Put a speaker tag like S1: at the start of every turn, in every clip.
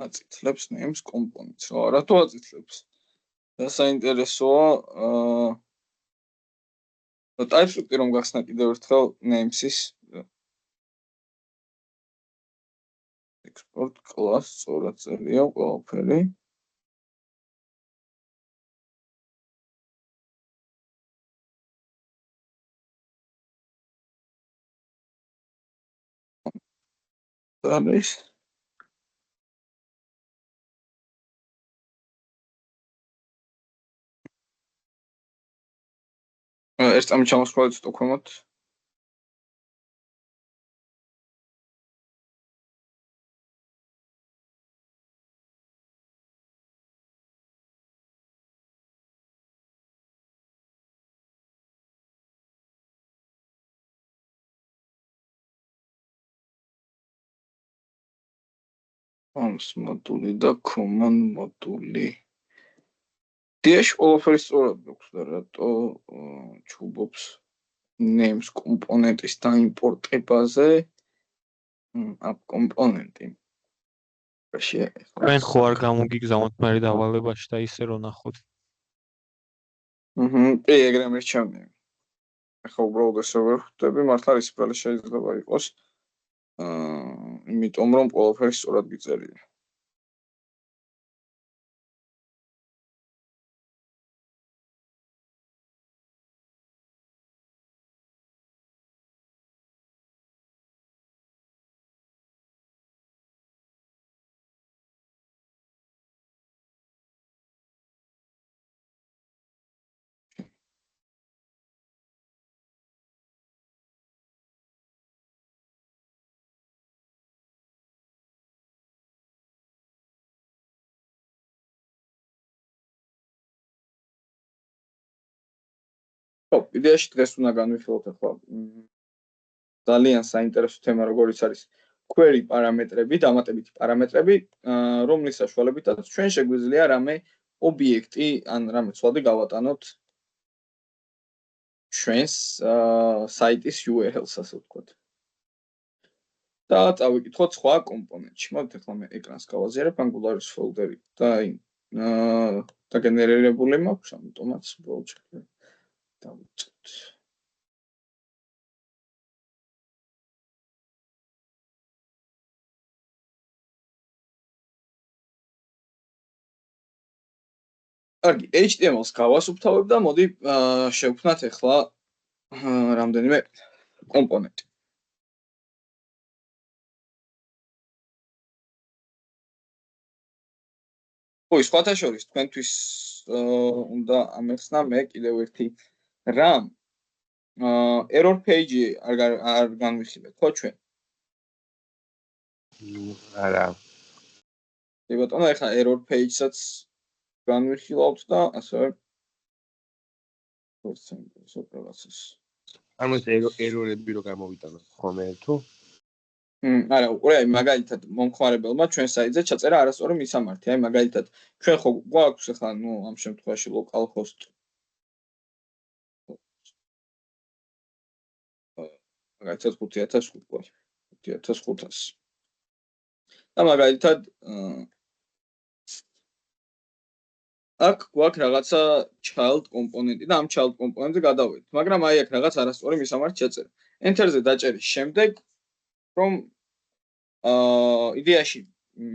S1: აწითლებს names components. რატო აწითლებს? და საინტერესოა TypeScript რომ გახსნა კიდევ ერთხელ names-ის export class სწორად წერია ყველაფერი. არის ერთ წამი ჩამოსხვალეთ სტოკჰოლმად. Forms moduli და command moduli. Dash ყველაფერი სწორად გვაქვს და რატო ჩუბობს names კომპონენტის დაიმპორტებაზე app კომპონენტი.
S2: ჩვენ ხო არ გამოგიგზავნოთ მე დავალებაში და ისე რომ ნახოთ.
S1: კი, ეგრე მერჩამი. ახლა უბრალოდ ესე ვერ ხვდები, მართლა რისპრალი შეიძლება იყოს. იმიტომ რომ ყველაფერი სწორად გიწერია. იდეაში დღეს უნდა განვიხილოთ ახლა ძალიან საინტერესო თემა როგორიც არის query პარამეტრები, დამატებითი პარამეტრები, რომლის საშუალებითაც ჩვენ შეგვიძლია რამე ობიექტი ან რამე ცვლადი გავატანოთ ჩვენს საიტის URL-ს, ასე ვთქვათ. და წავიკითხოთ სხვა კომპონენტში. მოდით ახლა მე ეკრანს გავაზიარებ, Angular-ის ფოლდერი და დაგენერირებული მაქვს, ამიტომაც უბრალოდ დავუწყოთ. კარგი, HTML-ს გავასუფთავებ და მოდი შევქმნათ ახლა რამდენიმე კომპონენტი. სხვათა შორის თქვენთვის უნდა ამეხსნა მე კიდევ ერთი რამ error page არ განვიხილეთ ხო ჩვენ?
S3: არა.
S1: კი ბატონო, ახლა error page-საც განვიხილავთ და ასევე პროცესს.
S3: ამას error-ები რო გამოვიტანოთ ხოლმე თუ?
S1: არა, უყურე, მაგალითად მომხმარებელმა ჩვენ საიტზე ჩაწერა არასწორი მისამართი. აი მაგალითად, ჩვენ ხო გვაქვს ახლა, ამ შემთხვევაში localhost მაგალითად 5500. და მაგალითად აქ გვაქვს რაღაცა child კომპონენტი და ამ child კომპონენტზე გადავედით. მაგრამ აი აქ რაღაც არასწორი მისამართი ჩაწერა. Enter-ზე დაჭერის შემდეგ რომ იდეაში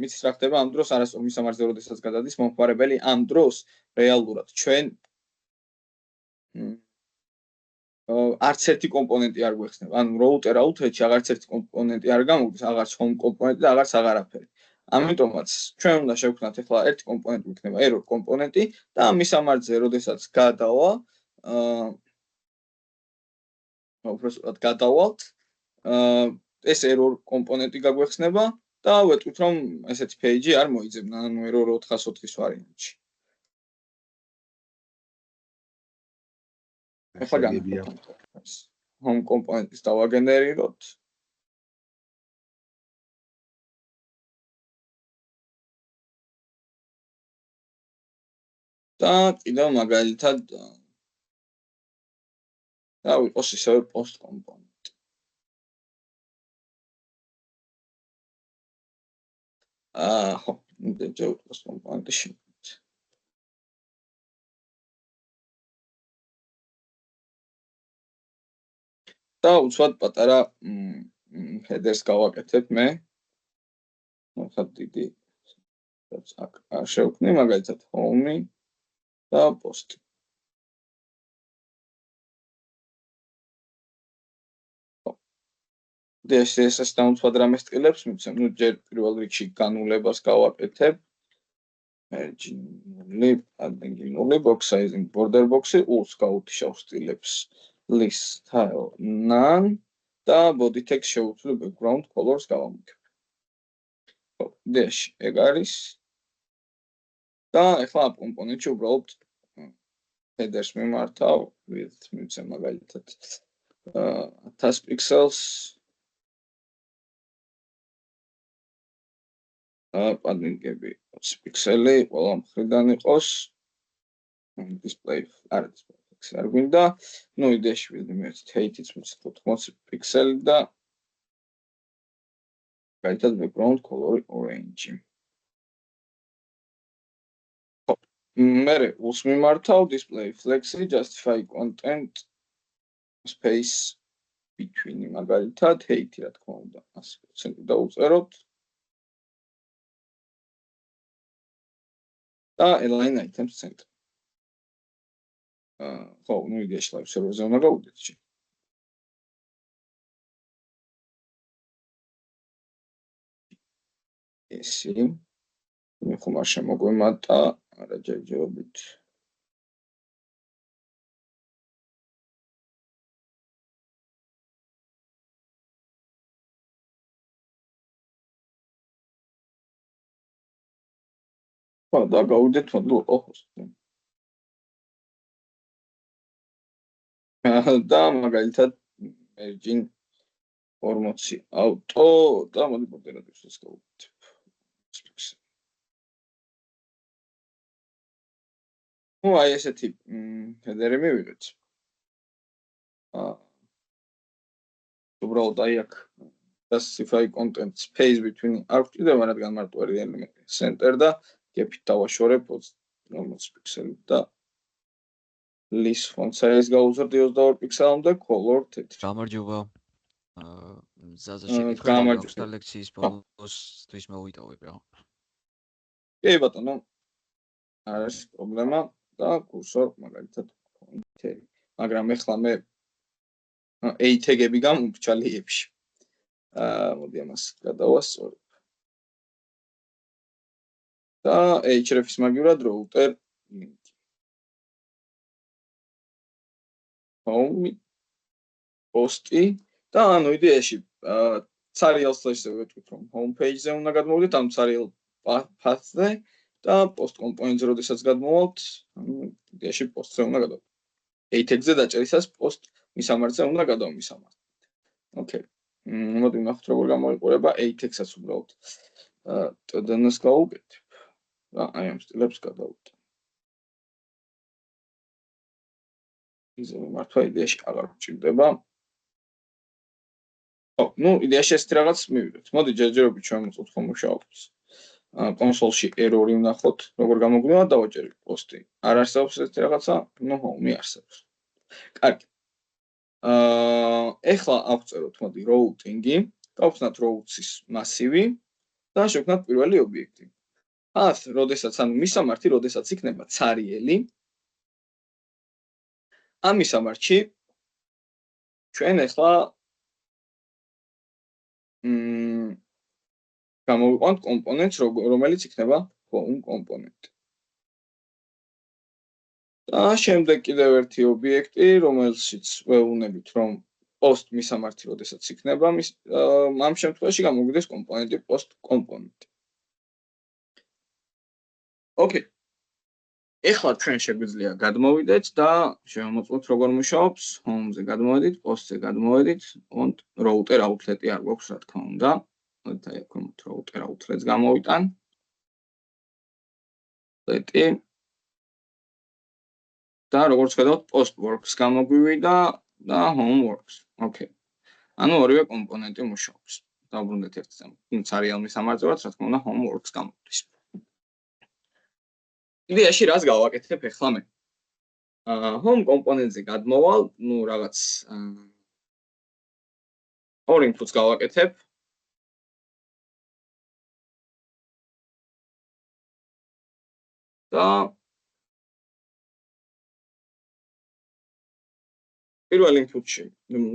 S1: მის რა ხდება ამ დროს არასწორი მისამართზე როდესაც გადადის მომხმარებელი ამ დროს რეალურად ჩვენ არც ერთი კომპონენტი არ გვეხსნება. ანუ route outlet-ში აღარც ერთი კომპონენტი არ გამოდის, აღარც home კომპონენტი და აღარც აღარაფერი. ამიტომაც ჩვენ უნდა შევქმნათ ახლა ერთი კომპონენტი იქნება error კომპონენტი და ამ მისამართზე როდესაც უბრალოდ გადავალთ ეს error კომპონენტი გაგვეხსნება და ვეტყვით რომ ესეთი page-ი არ მოიძებნა, ანუ error 404-ის ვარიანტში. ახლა home კომპონენტის დავაგენერიროთ. და კიდევ მაგალითად დავიყოს ისევ post კომპონენტი. ხო, ჯეუტოს კომპონენტი შევიდეთ. და უცბად პატარა headers გავაკეთებ მე. ხა დიდი აქ შევქმნი მაგალითად home და post. DSS-ს დაუცბად რამეს ტყილებს, მიცემ, ნუ ჯერ პირველ რიგში განულებას გავაკეთებ. Marginally, adding box sizing, border box-ი ულს გავუთიშავ სტილებს. List style none და body text შევუცვლი background colors გავამოქებ. Dash ეგ არის. და ეხლა ამ კომპონენტში უბრალოდ headers მიმართავ, width მიცემ მაგალითად 1000 pixels. Padding-ები 20 პიქსელი ყველა მხრიდან იყოს. Display არ გვინდა. ნუ იდეაში ვიდმეთ height-იც მიცეთ 80 პიქსელი და მაგალითად background color orange. მერე ულს მიმართავ display flex-ი justify content space between მაგალითად height-ი რა თქმა უნდა 100% დაუწეროთ. და align items center. ხო, ნუ იდეაში live server-ზე უნდა გავუდეთ შე. ესი მე ხომ არ შემოგვემატა, არა ჯერჯერობით. და გავუდეთ მოდულ host-ი. და მაგალითად margin 40 auto და მოდი მოდერატორს გავუდეთ. ნუ აი ესეთი header-ი მივიღეთ. უბრალოდ აი აქ justify content space between არ გვჭირდება, რადგან მარტო არის element center და გეფით დავაშორებ 40 პიქსელი და list font size გავუზრდი 22 პიქსელამდე, color თეთრი.
S4: გამარჯობა. ზაზა შეკითხვა ლექციის ბოლოსთვის მოვიტოვებ რა.
S1: კი ბატონო. არ არის პრობლემა და კურსორ მაგალითად pointer-ი. მაგრამ ეხლა მე ATG-ები გამომრჩა ლიებში. მოდი ამას გადავასწორებ. და href-ის მაგივრად router link. home post-ი და ანუ იდეაში serial slash-ზე ვეთქვით რომ home page-ზე უნდა გადმოვიდეთ ამ serial path-ზე და post component-ზე როდესაც გადმოვალთ, იდეაში post-ზე უნდა გადავიდეთ. ATG-ზე დაჭერისას post მისამართზე უნდა გადავმისამართთ. Okay. მოდი ნახოთ როგორ გამოიყურება ATG-საც უბრალოდ TDN-ს გავუკეთებ. და აი ამ სტილებს გადავუტან. ისე მართლა იდეაში აღარ გვჭირდება. ხო, ნუ იდეაში ეს რაღაც მივიდეთ. მოდი ჯერჯერობით შევამოწმოთ ხომ მუშაობს. კონსოლში ერორი ვნახოთ, როგორ გამოგვიყვება დავაჭერეთ პოსტი. არ არსებობს ეს რაღაცა, ნუ home არსებობს. კარგი. ეხლა ავწეროთ, მოდი routing-ი, გავხსნათ routes-ის მასივი და შევქმნათ პირველი ობიექტი. path, როდესაც ანუ მისამართი, როდესაც იქნება ცარიელი. ამ მისამართში ჩვენ ეხლა გამოვიყვანთ კომპონენტს, რომელიც იქნება home კომპონენტი. და შემდეგ კიდევ ერთი ობიექტი, რომელშიც ვეუბნებით, რომ post მისამართი, როდესაც იქნება, ამ შემთხვევაში გამოგვიდეს კომპონენტი post კომპონენტი. Okay. ეხლა ჩვენ შეგვიძლია გადმოვიდეთ და შევამოწმოთ როგორ მუშაობს home-ზე გადმოვედით, post-ზე გადმოვედით, router outlet-ი არ გვაქვს რა თქმა უნდა. მოდით აი აქ router outlet-ს გამოვიტან. და როგორც ხედავთ, post works გამოგვივიდა და home works. Okay. ანუ ორივე კომპონენტი მუშაობს. დავბრუნდეთ ერთ serial მისამართებად, რა თქმა უნდა, home works გამოდის. იდეაში რას გავაკეთებ ახლა მე? home კომპონენტზე გადმოვალ, ну რაღაც ორ inputs გავაკეთებ. და პირველ input-ში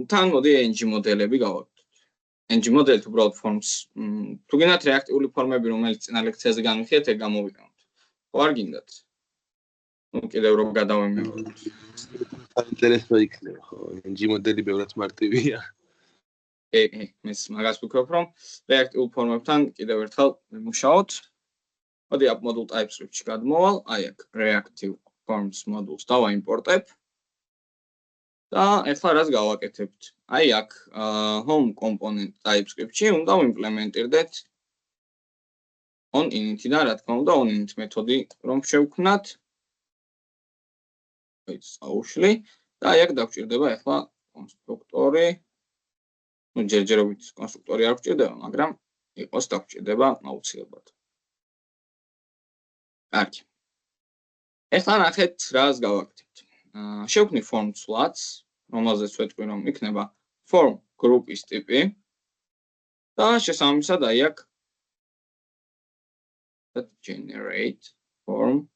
S1: თან მოდი ng მოდელები გავაკეთოთ. ng მოდელით უბრალოდ forms თუ გინდათ რეაქტიული ფორმები, რომელიც წინა ლექციაზე განვიხილეთ, ეგ გამოვიყენოთ. ხო არ გინდათ? ну კიდევ რომ გადავემეოროთ.
S3: საინტერესო იქნება, ხო? ng მოდელი ბევრად მარტივია.
S1: მის მაგას ვფიქრობ, რომ რეაქტიულ ფორმებთან კიდევ ერთხელ ვიმუშაოთ. მოდი app module TypeScript-ში გადმოვალ, აი აქ reactive forms modules დავაიმპორტებ. და ახლა რას გავაკეთებთ? აი აქ home component TypeScript-ში უნდა ვიმპლემენტირდეთ onInit-დან, რა თქმა უნდა, onInit მეთოდი რომ შევქმნათ. აუშვი და აი აქ დაგვჭირდება ახლა კონსტრუქტორი. ну ჯერჯერობით კონსტრუქტორი არ გვჭირდება, მაგრამ იყოს დაგვჭირდება აუცილებლად. კარგი. ახლა ნახეთ რას გავაკეთებთ. შევქმნი form slots, რომელზეც ვეთქვი რომ იქნება form group-ის ტიპი და შესაბამისად აი აქ generate form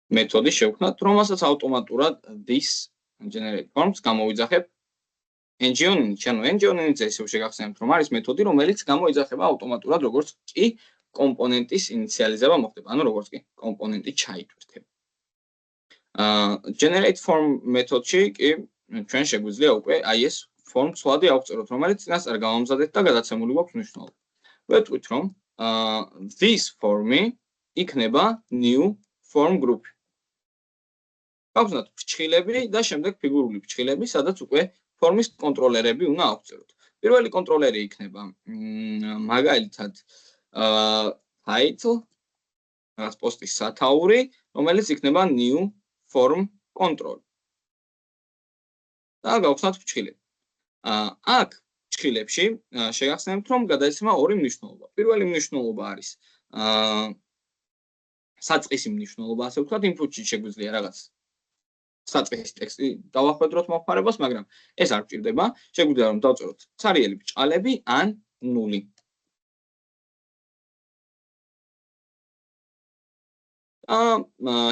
S1: მეთოდი შევქმნათ, რომელსაც ავტომატურად this generate forms გამოვიძახებ ng-ონინით, ანუ ng-ონინით ესე შეგახსენებთ, რომ არის მეთოდი, რომელიც გამოიძახება ავტომატურად, როგორც კი კომპონენტის ინიციალიზება მოხდება, ანუ როგორც კი კომპონენტი ჩაითვირთება. generate form მეთოდში კი ჩვენ შეგვიძლია უკვე აი ეს form slot-ი ავწეროთ, რომელიც წინასწარ გავამზადეთ და გადაცემული გვაქვს მნიშვნელობა. ვეთქვით, რომ this form-ი იქნება new form group. გავხსნათ ფრჩხილები და შემდეგ ფიგურული ფრჩხილები, სადაც უკვე ფორმის კონტროლერები უნდა ავწეროთ. პირველი კონტროლერი იქნება მაგალითად title, რაღაც პოსტის სათაური, რომელიც იქნება new form control. და გავხსნათ ფრჩხილები. აქ ფრჩხილებში შეგახსენებთ, რომ გადაიცემა ორი მნიშვნელობა. პირველი მნიშვნელობა არის საწყისი მნიშვნელობა, ასე ვთქვათ, input-ში შეგვიძლია რაღაც საწყისი ტექსტი დავახვედროთ მოხმარებას, მაგრამ ეს არ გვჭირდება. შეგვიძლია რომ დავწეროთ ცარიელი ბრჭყალები ან ნული.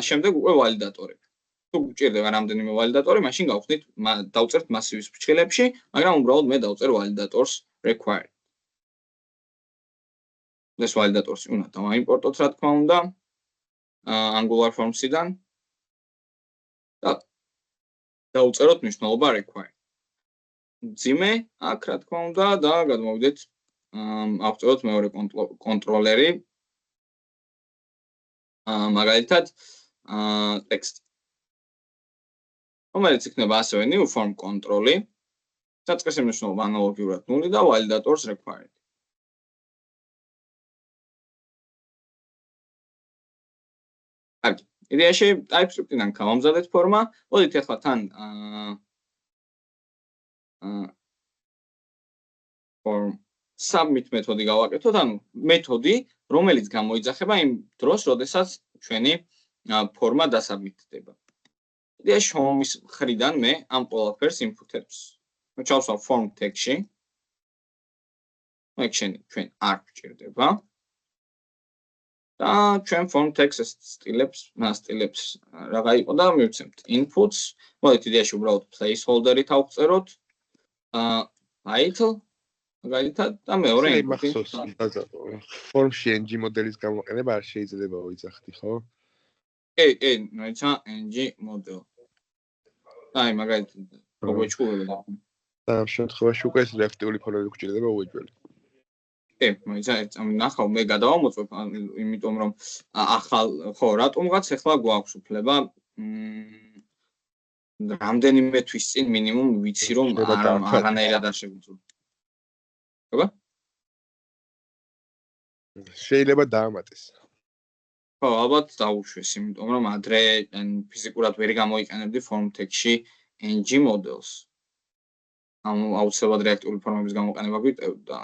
S1: შემდეგ უკვე ვალიდატორები. თუ გვჭირდება რამდენიმე ვალიდატორი, მაშინ გავხსნით დავწერთ მასივის ფრჩხილებში, მაგრამ უბრალოდ მე დავწერ ვალიდატორს required. ეს ვალიდატორს უნდა დავაიმპორტოთ, რა თქმა უნდა, Angular Forms-იდან. და დავწეროთ მნიშვნელობა required. ძიმე აქ რა თქმა უნდა და გადმოვიდეთ ავწეროთ მეორე კონტროლერი. მაგალითად text. რომელიც იქნება ასევე new form control-ი. საწყისი მნიშვნელობა ანალოგიურად ნული და validators required. კარგი. იდეაში TypeScript-დან გავამზადეთ ფორმა. მოდით ახლა თან form submit მეთოდი გავაკეთოთ, ანუ მეთოდი, რომელიც გამოიძახება იმ დროს, როდესაც ჩვენი ფორმა დასაბმიტდება. იდეაში home-ის მხრიდან მე ამ ყველაფერს input-ებს ჩავსვავ form tag-ში. action ჩვენ არ გვჭირდება. და ჩვენ form text-ს სტილებს რაღა იყო და მივცემთ inputs. მოდით იდეაში უბრალოდ placeholder-ით ავწეროთ. title მაგალითად და მეორე
S3: input-ი. form-ში ng მოდელის გამოყენება არ შეიძლება ვიძახდი, ხო?
S1: კი, ნაიცა ng model. აი მაგალითად მოგვეჭკურება.
S3: და ამ შემთხვევაში უკვე ეს რეაქტიული ფორმები გვჭირდება უეჯველი.
S1: კი, მაინც ნახავ მე გადავამოწმებ, იმიტომ რომ ახალ ხო, რატომღაც ახლა გვაქვს უფლება რამდენიმე თვის წინ მინიმუმ ვიცი რომ არანაირად არ შეგვიძლია. ხობა?
S3: შეიძლება დაამატეს.
S1: ხო, ალბათ დაუშვეს, იმიტომ რომ ადრე ფიზიკურად ვერ გამოიყენებდი form tag-ში ng models. აუცილებლად რეაქტიული ფორმების გამოყენება გვიტევდა.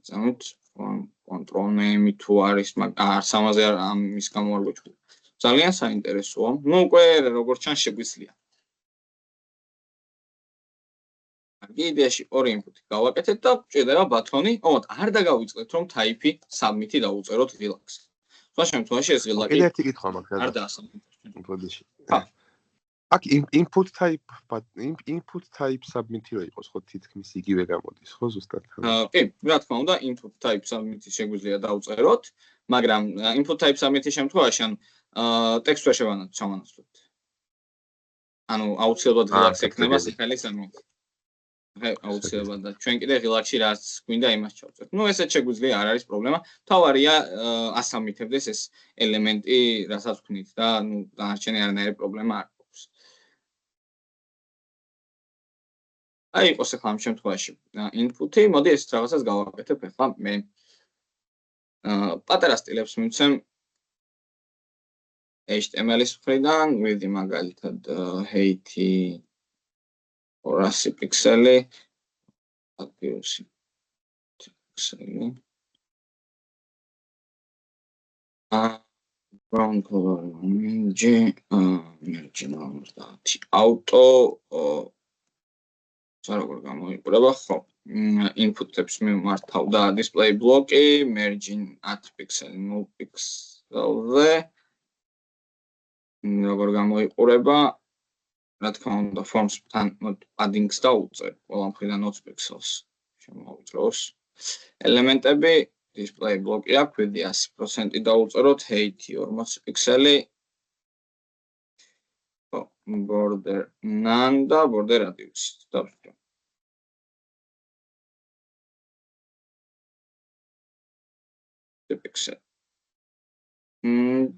S1: წამით form control name თუ არის, არც ამაზე ამის გამო არ გვეჭვდება. ძალიან საინტერესოა. ნუ უკვე როგორც ჩანს შეგვიძლია. კარგი, იდეაში ორი ინპუტი გავაკეთეთ და გვჭირდება ბათონი. ომოთ არ დაგავიწყეთ რომ type-ი submit-ი დაუწეროთ Relax. სხვა შემთხვევაში ეს Relax-ი
S3: კიდე ერთი კითხვა მაქვს
S1: არ
S3: რა
S1: დაასაბმიტოთ.
S3: ბოდიში.
S1: ხა.
S3: აქ input type submit-ი რო იყოს ხო თითქმის იგივე გამოდის ხო ზუსტად?
S1: კი, რა თქმა უნდა, input type submit-ი შეგვიძლია დაუწეროთ, მაგრამ input type submit-ის შემთხვევაში ან ტექსტ ვერ შევანაცვლოთ. ანუ აუცილებლად Relax ექნება სიფელი submit. აუცილებლად და ჩვენ კიდე Relax-ი რაც გვინდა იმას ჩავწერთ. ნუ ესეც შეგვიძლია, არ არის პრობლემა. თავარია ასაბმიტებდეს ეს ელემენტი, რასაც ვქნით და ნუ დანარჩენი არანაირი პრობლემა არ აქვს. აი იყოს ახლა ამ შემთხვევაში input-ი, მოდი ეს რაღაცას გავაკეთებ ახლა მე. პატარა სტილებს მივცემ HTML-ის მხრიდან, ვიდი მაგალითად height 200 პიქსელი, აკიუსი პიქსელი. Brown color, margin auto როგორ გამოიყურება ხო input-ებს მიმართავ და display block-ი margin 10 პიქსელი 0 პიქსელზე როგორ გამოიყურება რა თქმა უნდა forms-თან padding-ს დაუწერ ყველა მხრიდან 20 პიქსელს შემოვიწროს ელემენტები display block-ი აქვს ვიდი 100% დაუწეროთ height 40 პიქსელი border none და border radius დავწერთ. Pixel.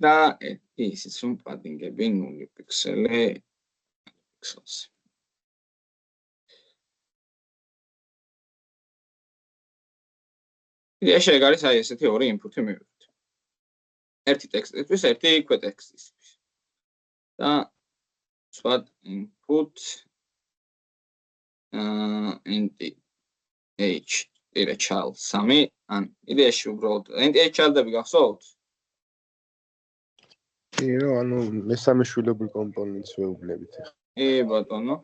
S1: და ისიც რომ padding-ები 0 პიქსელი pixels. იდეაში ეგ არის აი ესეთი ორი input-ი მივიღეთ. ერთი ტექსტისთვის, ერთი ქვეტექსტისთვის. და swat input int h-child 3 ან იდეაში უბრალოდ int h-child-ები გახსოვთ?
S3: კი, ანუ მესამე შვილობრივ კომპონენტს ვეუბნებით ახლა.
S1: კი, ბატონო.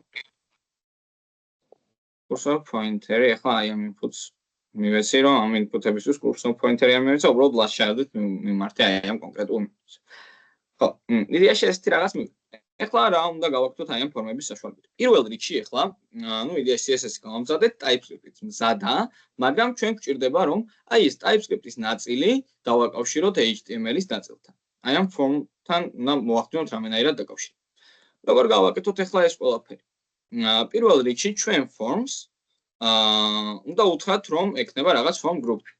S1: cursor pointer-ი ახლა აი ამ inputs მივეცი რომ ამ input-ებისთვის cursor pointer-ი არ მივეცა, უბრალოდ last child-ით მიმართე აი ამ კონკრეტულ input-ს. ხო, იდეაში ესეთი რაღაც მივიღეთ. ეხლა რა უნდა გავაკეთოთ აი ამ ფორმების საშუალებით. პირველ რიგში ეხლა, ნუ იდეაში CSS-ი გავამზადეთ, TypeScript-იც მზადა, მაგრამ ჩვენ გვჭირდება რომ აი ეს TypeScript-ის ნაწილი დავაკავშიროთ HTML-ის ნაწილთან. აი ამ form-თან უნდა მოვახდინოთ რამენაირად დაკავშირება. როგორ გავაკეთოთ ეხლა ეს ყველაფერი? პირველ რიგში ჩვენ forms უნდა უთხრათ რომ ექნება რაღაც form group-ი.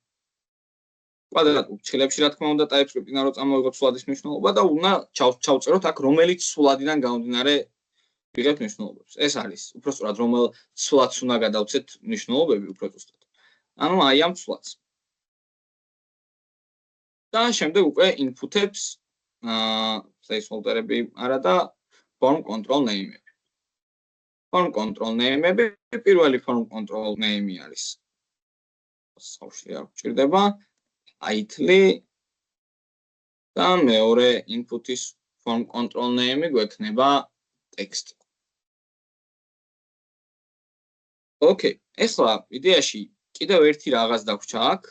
S1: კვადრატულ ცხილებში რა თქმა უნდა TypeScript-იდან რო წამოვიღოთ სულადის მნიშვნელობა და უნდა ჩავწეროთ აქ რომელიც სულადიდან გამომდინარე ვიღებთ მნიშვნელობებს. ეს არის უბრალოდ რომელ სულადს უნდა გადავცეთ მნიშვნელობები უფრო ზუსტად. ანუ აი ამ სულადს. და შემდეგ უკვე input-ებს placeholder-ები არა და form control name-ები. Form control name-ები პირველი form control name-ი არის. სავშლი არ გვჭირდება. Idly და მეორე input-ის form control name-ი გვექნება text. Okay, ეხლა იდეაში კიდევ ერთი რაღაც დაგვრჩა აქ.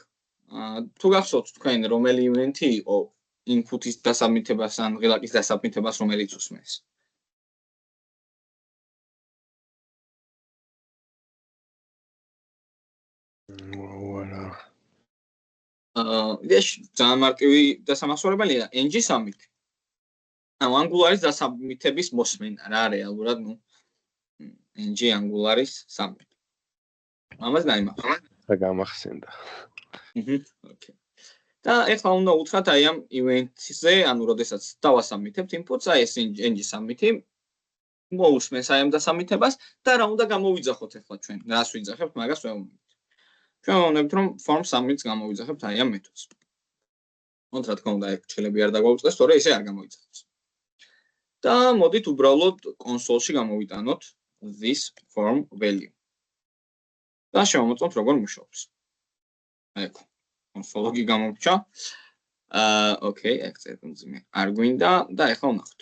S1: თუ გახსოვთ თქვენ რომელი ივენთი იყო input-ის დასაბმიტებას ან Relax-ის დასაბმიტებას რომელიც უსმენს? იდეაში ძალიან მარტივი დასამახსოვრებელია ng submit. ანუ Angular-ის დასაბმიტების მოსმენა რა რეალურად, ნუ ng Angular-ის submit. ამას გაიმახსოვრეთ.
S3: რა გამახსენდა.
S1: Okay. და ეხლა უნდა უთხრათ აი ამ event-ზე, ანუ როდესაც დავასაბმიტებთ inputs, აი ეს ng submit-ი მოусმენს აი ამ დასაბმიტებას და რა უნდა გამოვიძახოთ ეხლა ჩვენ? რას ვიძახებთ, მაგას ვეუბნებით. ჩვენ ვეუბნებით რომ form submit-ს გამოვიძახებთ აი ამ მეთოდს. მოთ რა თქმა უნდა ეგ ჩხილები არ დაგვაუწყდეს, თორე ისე არ გამოიძახებს. და მოდით უბრალოდ კონსოლში გამოვიტანოთ this form value. და შევამოწმოთ როგორ მუშაობს. აი კონსოლი გამოვჭა. ოკეი, ეგ წერტუმძიმე არ გვინდა და ეხლა ვნახოთ.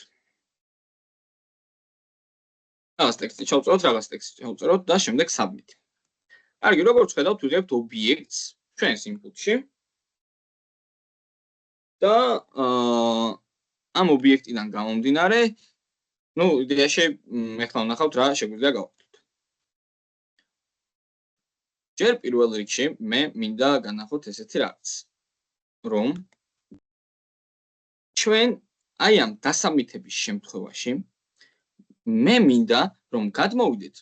S1: რაღაც ტექსტი ჩავწეროთ, რაღაც ტექსტი ჩავწეროთ და შემდეგ submit. კარგი, როგორც ხედავთ, ვიღებთ ობიექტს ჩვენს input-ში. და ამ ობიექტიდან გამომდინარე, იდეაში ეხლა ვნახავთ რა შეგვიძლია გავაკეთოთ. ჯერ პირველ რიგში მე მინდა განახოთ ესეთი რაღაც, რომ ჩვენ აი ამ დასაბმითების შემთხვევაში მე მინდა რომ გადმოვიდეთ,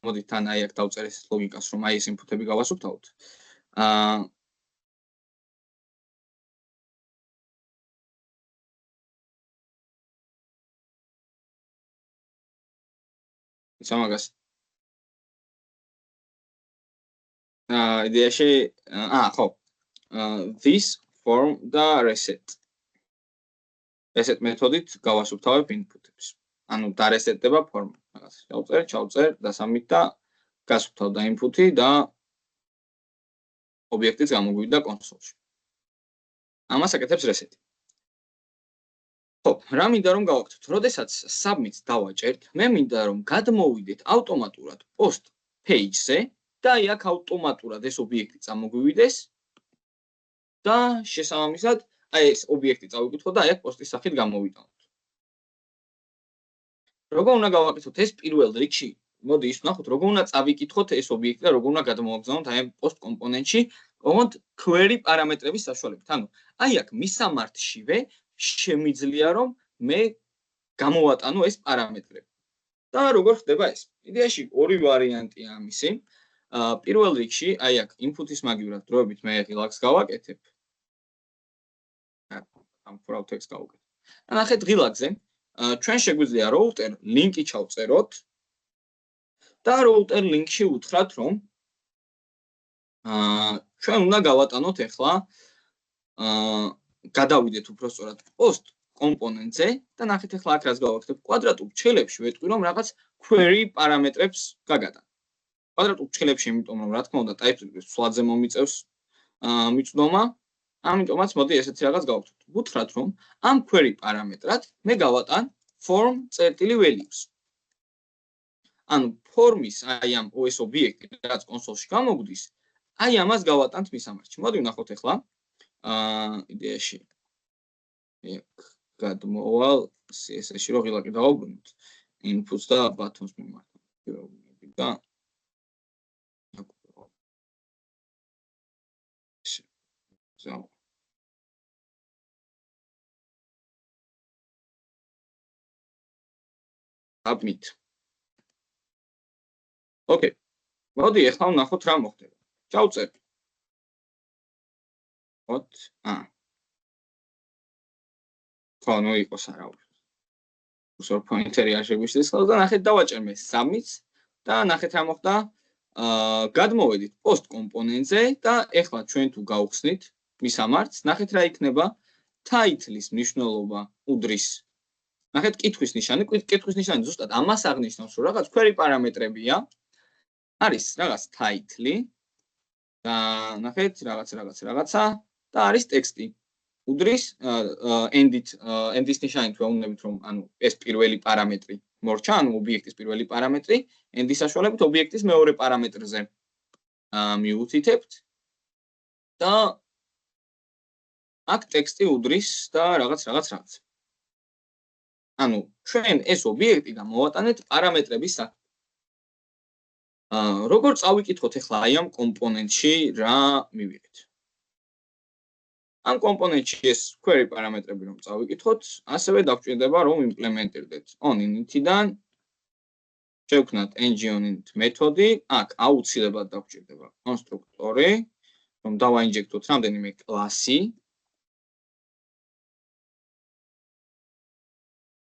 S1: მოდით თან აი აქ დავწერე ეს ლოგიკას, რომ აი ეს ინფუტები გავასუფთავოთ. სამაგას იდეაში ხო this form და reset მეთოდით გავასუფთავებ input-ებს. ანუ დარესეტდება ფორმა. რაღაც ჩავწერ და submit და გასუფთავდა input-ი და ობიექტიც გამოგვივიდა კონსოლში. ამას აკეთებს reset. ხო, რა მინდა რომ გავაკეთოთ? როდესაც submit-ს დავაჭერთ, მე მინდა რომ გადმოვიდეთ ავტომატურად post page-ზე და აი აქ ავტომატურად ეს ობიექტი წამოგვივიდეს და შესაბამისად აი ეს ობიექტი წავიკითხოთ და აი აქ პოსტის სახით გამოვიტანოთ. როგორ უნდა გავაკეთოთ ეს პირველ რიგში? მოდი ის ვნახოთ, როგორ უნდა წავიკითხოთ ეს ობიექტი და როგორ უნდა გადმოვაგზავნოთ აი ამ post კომპონენტში, ოღონდ query პარამეტრების საშუალებით. ანუ აი აქ მისამართშივე შემიძლია რომ მე გამოვატანო ეს პარამეტრები. და როგორ ხდება ეს? იდეაში ორი ვარიანტია ამისი. პირველ რიგში აი აქ input-ის მაგივრად დროებით მე ღილაკს გავაკეთებ. ამ ფრავ ტექსტს გავუკეთებ. და ნახეთ ღილაკზე ჩვენ შეგვიძლია router link-ი ჩავწეროთ და router link-ში უთხრათ რომ ჩვენ უნდა გავატანოთ ახლა გადავიდეთ უბრალოდ post კომპონენტზე და ნახეთ ახლა აქ რაც გავაკეთებ კვადრატულ ფრჩხილებში ვეტყვი რომ რაღაც query პარამეტრებს გაგატან. კვადრატულ ფრჩხილებში იმიტომ რომ რა თქმა უნდა TypeScript-ს სვლადზე მომიწევს მიწვდომა, ამიტომაც მოდი ესეთი რაღაც გავაკეთოთ. ვუთხრათ რომ ამ query პარამეტრად მე გავატან form.values. ანუ ფორმის აი ამ OS ობიექტი რაც კონსოლში გამოგვდის, აი ამას გავატანთ მისამართში. მოდი ვნახოთ ახლა იდეაში გადმოვალ CSS-ში რო ღილაკი დავაბრუნოთ inputs და buttons მიმართ და submit. ოკეი. მოდი ახლა ვნახოთ რა მოხდება. ჩავწერ. ხო, ნუ იყოს არა. უსორ პოინტერი არ შეგვიშლის ხოლმე და ნახეთ დავაჭერ მე submit-ს და ნახეთ რა მოხდა. გადმოვედით post კომპონენტზე და ახლა ჩვენ თუ გავხსნით მისამართს, ნახეთ რა იქნება title-ის მნიშვნელობა უდრის. ნახეთ კითხვის ნიშანი, კითხვის ნიშანი ზუსტად ამას აღნიშნავს, რომ რაღაც query პარამეტრებია. არის რაღაც title და ნახეთ რაღაცა და არის ტექსტი. უდრის end-ის ნიშანი თუ აუნებით რომ ანუ ეს პირველი პარამეტრი მორჩა, ანუ ობიექტის პირველი პარამეტრი, end-ის საშუალებით ობიექტის მეორე პარამეტრზე მიუთითებთ და აქ ტექსტი უდრის და რაღაც. ანუ ჩვენ ეს ობიექტი გამოვატანეთ პარამეტრების სახით. როგორ წავიკითხოთ ახლა აი ამ კომპონენტში რა მივიღეთ? ამ კომპონენტში ეს query პარამეტრები რომ წავიკითხოთ, ასევე დაგვჭირდება რომ იმპლემენტირდეთ on init-დან შევქმნათ ng-on-init მეთოდი, აქ აუცილებლად დაგვჭირდება კონსტრუქტორი, რომ დავაინჯექტოთ რამდენიმე კლასი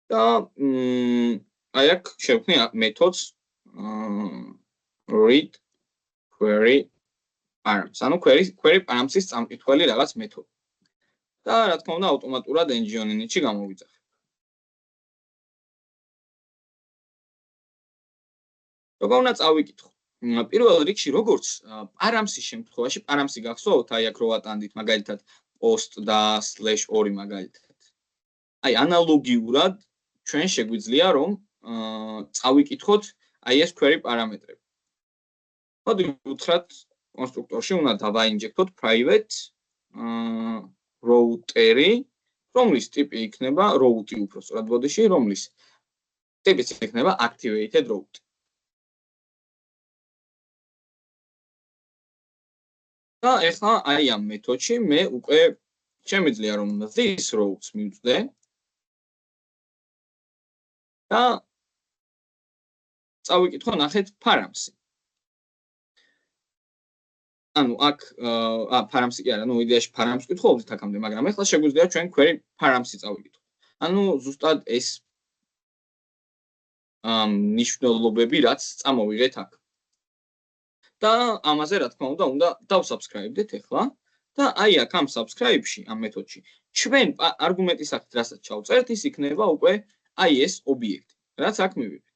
S1: და აი აქ შევქმნი მეთოდს read query params. ანუ query params-ის წამკითხველი რაღაც მეთოდი. და რა თქმა უნდა ავტომატურად ng-on-init-ში გამოვიძახებ. როგორ უნდა წავიკითხო? პირველ რიგში როგორც params-ის შემთხვევაში, params-ი გახსოვთ, აი აქ რო ვატანდით მაგალითად post და /2 მაგალითად. აი ანალოგიურად ჩვენ შეგვიძლია რომ წავიკითხოთ აი ეს query პარამეტრები. მოდი ვუთხრათ კონსტრუქტორში უნდა დავაინჯექტოთ private router-ი, რომლის ტიპი იქნება route უფრო სწორად ბოდიში, რომლის ტიპიც იქნება activated route. და ეხლა აი ამ მეთოდში მე უკვე შემიძლია რომ this routes მივწვდე და წავიკითხო ნახეთ params-ი. ანუ აქ params-ი კი არა, იდეაში params ვკითხულობთ აქამდე, მაგრამ ეხლა შეგვიძლია ჩვენ query params-ი წავიკითხოთ. ანუ ზუსტად ეს ნიშნულობები რაც წამოვიღეთ აქ. და ამაზე რა თქმა უნდა დავსაბსკრაიბდეთ ეხლა და აი აქ ამ subscribe-ში ამ მეთოდში ჩვენ არგუმენტის სახით რასაც ჩავწერთ ის იქნება უკვე აი ეს ობიექტი რაც აქ მივიღეთ.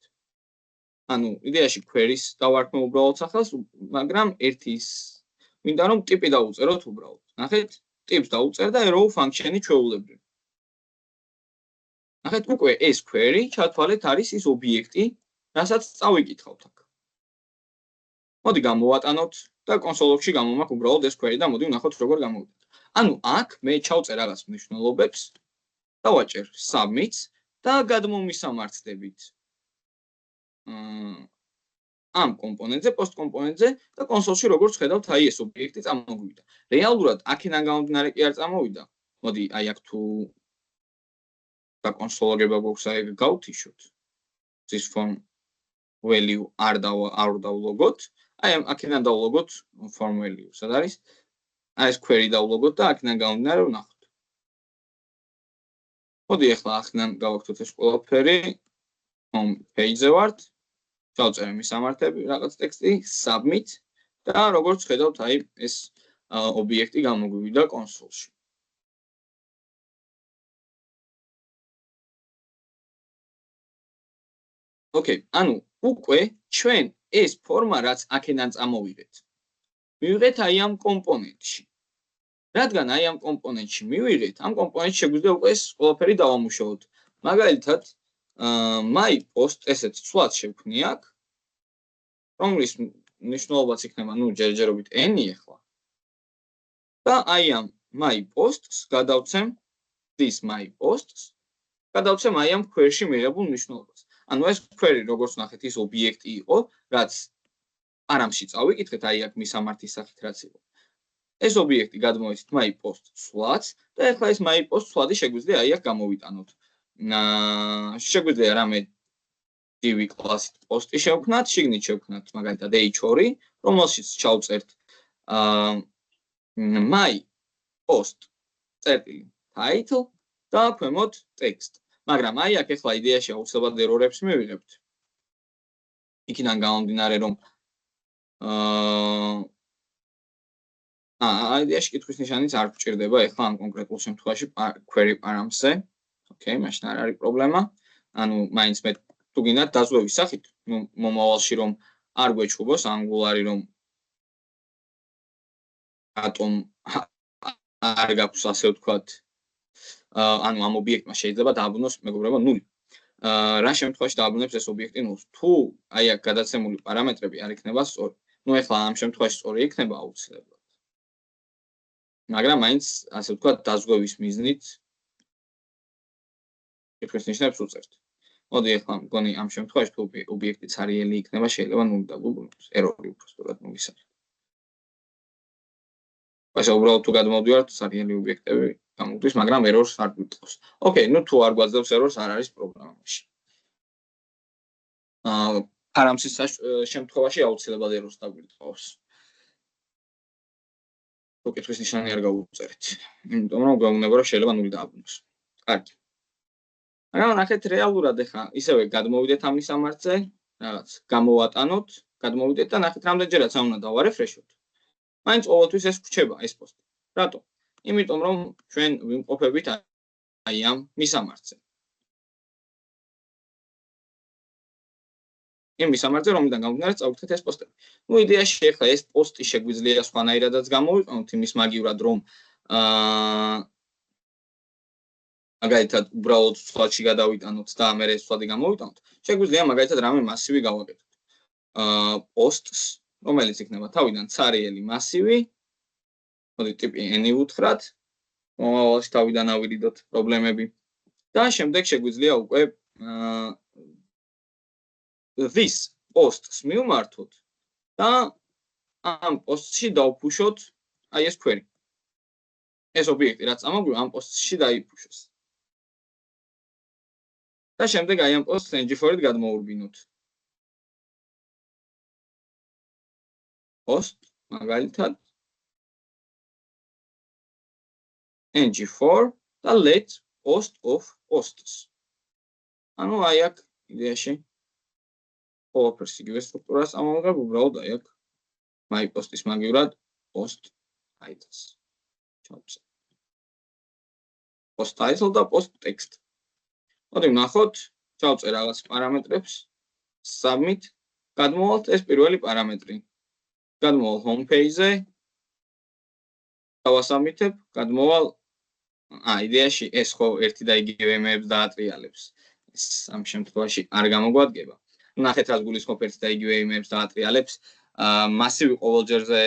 S1: ანუ იდეაში query-ს დავარქმევ უბრალოდ სახელს, მაგრამ ერთის მინდა რომ ტიპი დაუწეროთ უბრალოდ. ნახეთ, ტიპს დაუწერ და arrow function-ი ჩვეულებრივ. ნახეთ, უკვე ეს query ჩათვალეთ არის ის ობიექტი, რასაც წავიკითხავთ აქ. მოდი გამოვატანოთ და კონსოლში გამომაქვს უბრალოდ ეს query და მოდი ვნახოთ როგორ გამოვიდა. ანუ აქ მე ჩავწერ რაღაც მნიშვნელობებს, დავაჭერ submit და გადმომისამართდებით ამ კომპონენტზე, post კომპონენტზე და კონსოლში როგორც ხედავთ, აი ეს ობიექტი წამოვიდა. რეალურად აქედან გამომდინარე კი არ წამოვიდა. მოდი აი აქ თუ გაკონსოლოგება გვაქვს აი გავთიშოთ. this form value არ დავლოგოთ. აი აქედან დავლოგოთ form value. სად არის? აი ეს query დავლოგოთ და აქედან გამომდინარე ვნახოთ. მოდი ახლა აქედან გავაკეთოთ ეს ყველაფერი. home page-ზე ვართ. ჩავწერე მისამართები, რაღაც ტექსტი, submit და როგორც ხედავთ, აი ეს ობიექტი გამოგვივიდა კონსოლში. ოკეი, ანუ უკვე ჩვენ ეს ფორმა რაც აქედან წამოვიღეთ. მივიღეთ აი ამ კომპონენტში. რადგან აი ამ კომპონენტში მივიღეთ, ამ კომპონენტში შეგვიძლია უკვე ეს ყველაფერი დავამუშავოთ. მაგალითად, my post ესეთ ცვლად შევქმნი აქ, რომლის ნიშნულობაც იქნება, ჯერჯერობით n-ი ახლა. და აი ამ my posts გადავცემ this my posts, გადავცემ აი ამ query-ში მიღებულ ნიშნულობას. ანუ ეს query როგორც ნახეთ ის ობიექტი იყო, რაც params-ში წავიკითხეთ, აი აქ მისამართის სახით რაც იყო. ეს ობიექტი გადმოვიცით my post ცვლად და ახლა ეს my post ცვლადი შეგვიძლია აი აქ გამოვიტანოთ. შეგვიძლია რამე div კლასით post-ი შევქმნათ, შიგნით შევქმნათ მაგალითად h2, რომელშიც ჩავწერთ my post წერტილი title და ქვემოთ text. მაგრამ აი აქ ახლა იდეაში აუცილებლად error-ებს მივიღებთ. იქიდან გამომდინარე რომ იდეაში კითხვის ნიშანიც არ გვჭირდება ახლა ამ კონკრეტულ შემთხვევაში query params-ზე. ოკეი, მაშინ არ არის პრობლემა. ანუ მაინც მე თუ გინდათ დაზღვევის სახით, მომავალში რომ არ გვეჩხუბოს Angular-ი რომ რატომ არ გაქვს ასე ვთქვათ, ანუ ამ ობიექტმა შეიძლება დააბრუნოს მეგობრებო 0. რა შემთხვევაში დააბრუნებს ეს ობიექტი 0-ს? თუ აი აქ გადაცემული პარამეტრები არ იქნება სწორი. ეხლა ამ შემთხვევაში სწორი იქნება აუცილებლად. მაგრამ მაინც ასე ვთქვათ დაზღვევის მიზნით კითხვის ნიშნებს უწერთ. მოდი ახლა მგონი ამ შემთხვევაში თუ ობიექტი ცარიელი იქნება, შეიძლება 0 დაგვიბრუნოს, error-ი უფრო სწორად მოგისალმებით. ასე უბრალოდ თუ გადმოვდივართ, ცარიელი ობიექტები გამოგვდის, მაგრამ error-ს არ გვიტყვის. ოკეი, თუ არ გვაძლევს error-ს, არ არის პრობლემა მაშინ. params-ის შემთხვევაში აუცილებლად error-ს დაგვიტყვის. თუ კითხვის ნიშანი არ გავუწერეთ. იმიტომ რომ გვეუბნება რომ შეიძლება 0 დააბრუნოს. კარგი. მაგრამ ნახეთ რეალურად ახლა ისევე გადმოვიდეთ ამ მისამართზე, რაღაც გამოვატანოთ, გადმოვიდეთ და ნახეთ რამდენჯერაც უნდა დავარეფრეშოთ. მაინც ყოველთვის ეს გვჩება ეს პოსტი. რატო? იმიტომ რომ ჩვენ ვიმყოფებით აი ამ მისამართზე. იმ მისამართზე რომლიდან გამომდინარე წავუხდეთ ეს პოსტები. იდეაში ახლა ეს პოსტი შეგვიძლია სხვანაირადაც გამოვიყენოთ იმის მაგივრად რომ მაგალითად, უბრალოდ სვლადში გადავიტანოთ და ამერე სვლადი გამოვიტანოთ, შეგვიძლია მაგალითად რამე მასივი გავაკეთოთ. Posts, რომელიც იქნება თავიდან ცარიელი მასივი, მოდი ტიპი n-ი ვუთხრათ, მომავალში თავიდან ავირიდოთ პრობლემები და შემდეგ შეგვიძლია უკვე this posts მივმართოთ და ამ პოსტში დავფუშოთ აი ეს query. ეს ობიექტი რაც ამოგვივა ამ პოსტში დაიფუშოს. და შემდეგ აი ამ პოსტს ng4-ით გადმოურბინოთ. post მაგალითად ng4 და let post of posts. ანუ აი აქ იდეაში ყველაფერს იგივე სტრუქტურას ამოვიღებ, უბრალოდ აი აქ my post-ის მაგივრად post titles. ჩავწერე. post title და post text. მოდი ვნახოთ, ჩავწერ რაღაც პარამეტრებს, submit, გადმოვალთ ეს პირველი პარამეტრი. გადმოვალ home page-ზე, დავასაბმიტებ, გადმოვალ იდეაში ეს ხო ერთი და იგივე იმეებს დაატრიალებს. ეს ამ შემთხვევაში არ გამოგვადგება. ნახეთ რას გულისხმობ ერთი და იგივე იმეებს დაატრიალებს. მასივი ყოველ ჯერზე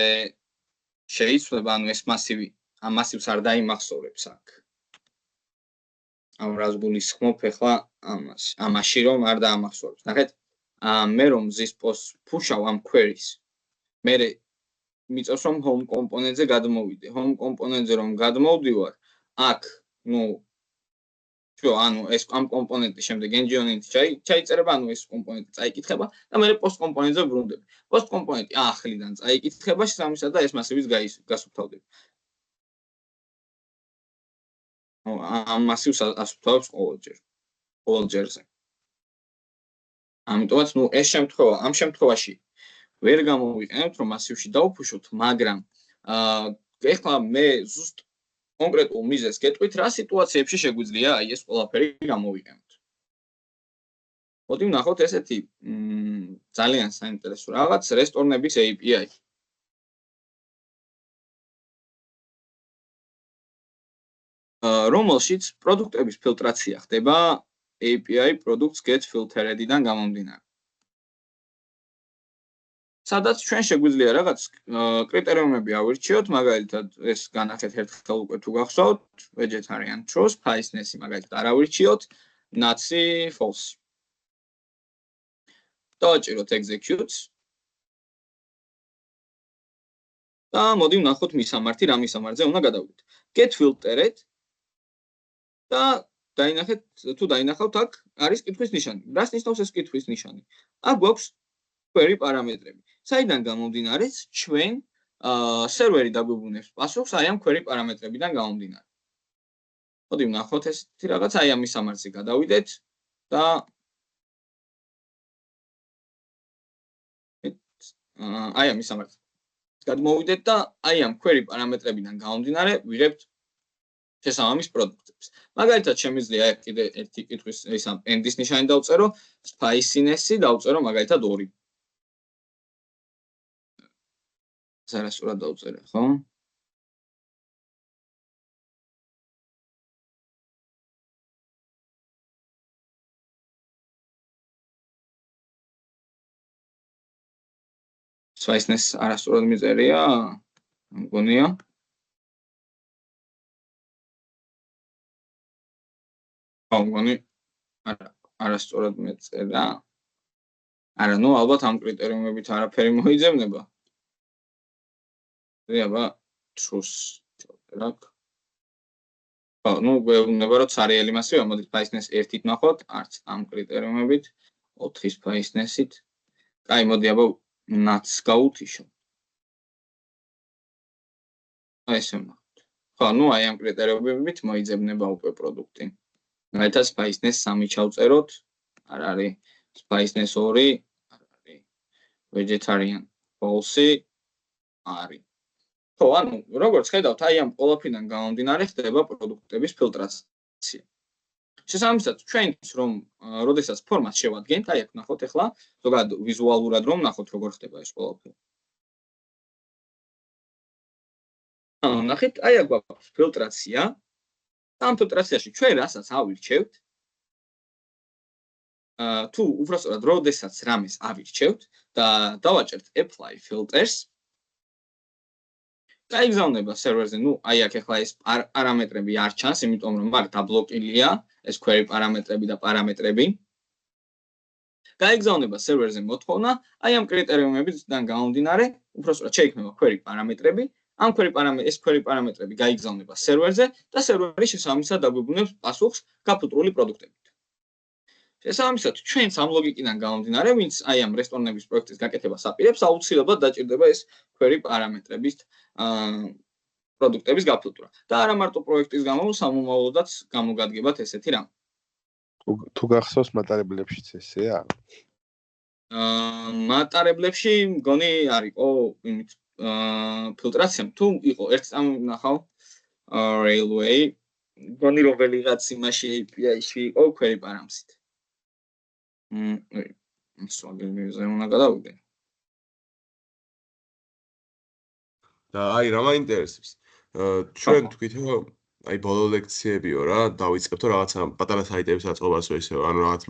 S1: შეიცვლება, ანუ ეს მასივი ამ მასივს არ დაიმახსოვრებს აქ. ამ რას გულისხმობ ახლა ამაში რომ არ დაამახსოვრებს. ნახეთ, მე რომ this post push-ავ ამ queries. მე მიწევს რომ home component-ზე გადმოვიდე. home component-ზე რომ გადმოვდივარ, აქ, ანუ ეს ამ კომპონენტი შემდეგ ng-ით ჩაიწერება, ანუ ეს კომპონენტი წაიკითხება და მე post კომპონენტზე ბრუნდები. post კომპონენტი ახლიდან წაიკითხება შესაბამისად და ეს მასივის გასუფთავდები. ამ მასივს ასუფთავებს ყოველ ჯერზე. ამიტომაც, ეს ამ შემთხვევაში ვერ გამოვიყენებთ, რომ მასივში დავფუშოთ, მაგრამ ეხლა მე ზუსტ კონკრეტულ მიზეზს გეტყვით, რა სიტუაციებში შეგვიძლია აი ეს ყველაფერი გამოვიყენოთ. მოდი ვნახოთ ესეთი ძალიან საინტერესო რაღაც რესტორნების API. რომელშიც პროდუქტების ფილტრაცია ხდება API products get filtered-დან გამომდინარე. სადაც ჩვენ შეგვიძლია რაღაც კრიტერიუმები ავირჩიოთ, მაგალითად ეს განახეთ ერთხელ უკვე თუ გახსოვთ, vegetarian true, spiciness-ი მაგალითად არ ავირჩიოთ, nutty false. დავაჭიროთ executes. და მოდი ვნახოთ მისამართი, რა მისამართზე უნდა გადავიდეთ. Get filtered და დაინახეთ, თუ დაინახავთ აქ არის კითხვის ნიშანი. რას ნიშნავს ეს კითხვის ნიშანი? აქ გვაქვს query პარამეტრები. საიდან გამომდინარეც ჩვენ სერვერი დაგვიბრუნებს პასუხს აი ამ query პარამეტრებიდან გამომდინარე. მოდი ვნახოთ ესეთი რაღაც, აი ამ მისამართზე გადავიდეთ და აი ამ მისამართზე გადმოვიდეთ და აი ამ query პარამეტრებიდან გამომდინარე ვიღებთ შესაბამის პროდუქტებს. მაგალითად შემიძლია კიდე ერთი კითხვის ეს ამ end-ის ნიშანი დავწერო, spiciness-ი დავწერო მაგალითად 2. ზარასურად დავწერე, ხო? spiciness არასწორად მიწერია, მგონია. მგონი არასწორად მეწერა. არა, ალბათ ამ კრიტერიუმებით არაფერი მოიძებნება. აბა, truth ჩავწერაკ. გვეუბნება რომ ცარიელი მასივია, მოდით spiciness 1-ით ნახოთ, არც ამ კრიტერიუმებით, 4 spiciness-ით. კაი, მოდი აბა nuts გავუთიშო. აი ესე ვნახოთ. ხო, აი ამ კრიტერიუმებით მოიძებნება უკვე პროდუქტი. მაგალითად spiciness 3 ჩავწეროთ, არ არის spiciness 2, არ არის vegetarian false, არის. ხო, ანუ როგორც ხედავთ, აი ამ ყველაფრიდან გამომდინარე ხდება პროდუქტების ფილტრაცია. შესაბამისად, ჩვენც რომ როდესაც ფორმატს შევადგენთ, აი აქ ნახოთ ახლა, ზოგადად ვიზუალურად რომ ნახოთ როგორ ხდება ეს ყველაფერი. ნახეთ, აი აქ გვაქვს ფილტრაცია. ამ ფილტრაციაში ჩვენ რასაც ავირჩევთ, თუ უბრალოდ როდესაც რამეს ავირჩევთ და დავაჭერთ apply filters, გაიგზავნება სერვერზე, აი აქ ახლა ეს პარამეტრები არ ჩანს, იმიტომ რომ მაგ დაბლოკილია ეს query პარამეტრები და პარამეტრები. გაიგზავნება სერვერზე მოთხოვნა, აი ამ კრიტერიუმებიდან გამომდინარე, უბრალოდ შეიქმნება query პარამეტრები, ამ ეს query პარამეტრები გაიგზავნება სერვერზე და სერვერი შესაბამისად დაგვიბრუნებს პასუხს გაფილტრული პროდუქტებით. შესაბამისად, ჩვენც ამ ლოგიკიდან გამომდინარე, ვინც აი ამ რესტორნების პროექტის გაკეთებას აპირებს, აუცილებლად დაჭირდება ეს query პარამეტრების პროდუქტების გაფილტრა. და არა მარტო პროექტის გამო, სამომავლოდაც გამოგადგებათ ესეთი რამ.
S3: თუ გახსოვს მატარებლებშიც ესეა?
S1: მატარებლებში მგონი არ იყო იმით ფილტრაცია, თუ იყო ერთ წამი ნახავ railway, მგონი რომ ვიღაც იმაში API-ში იყო query პარამსით. სვაგერზე უნდა გადავიდე.
S5: და აი რა მაინტერესებს. ჩვენ თქვით რომ აი ბოლო ლექციებიო რა, დავიწყებთო რაღაცა პატარა საიტების აწყობას რო ისე, ანუ რაღაც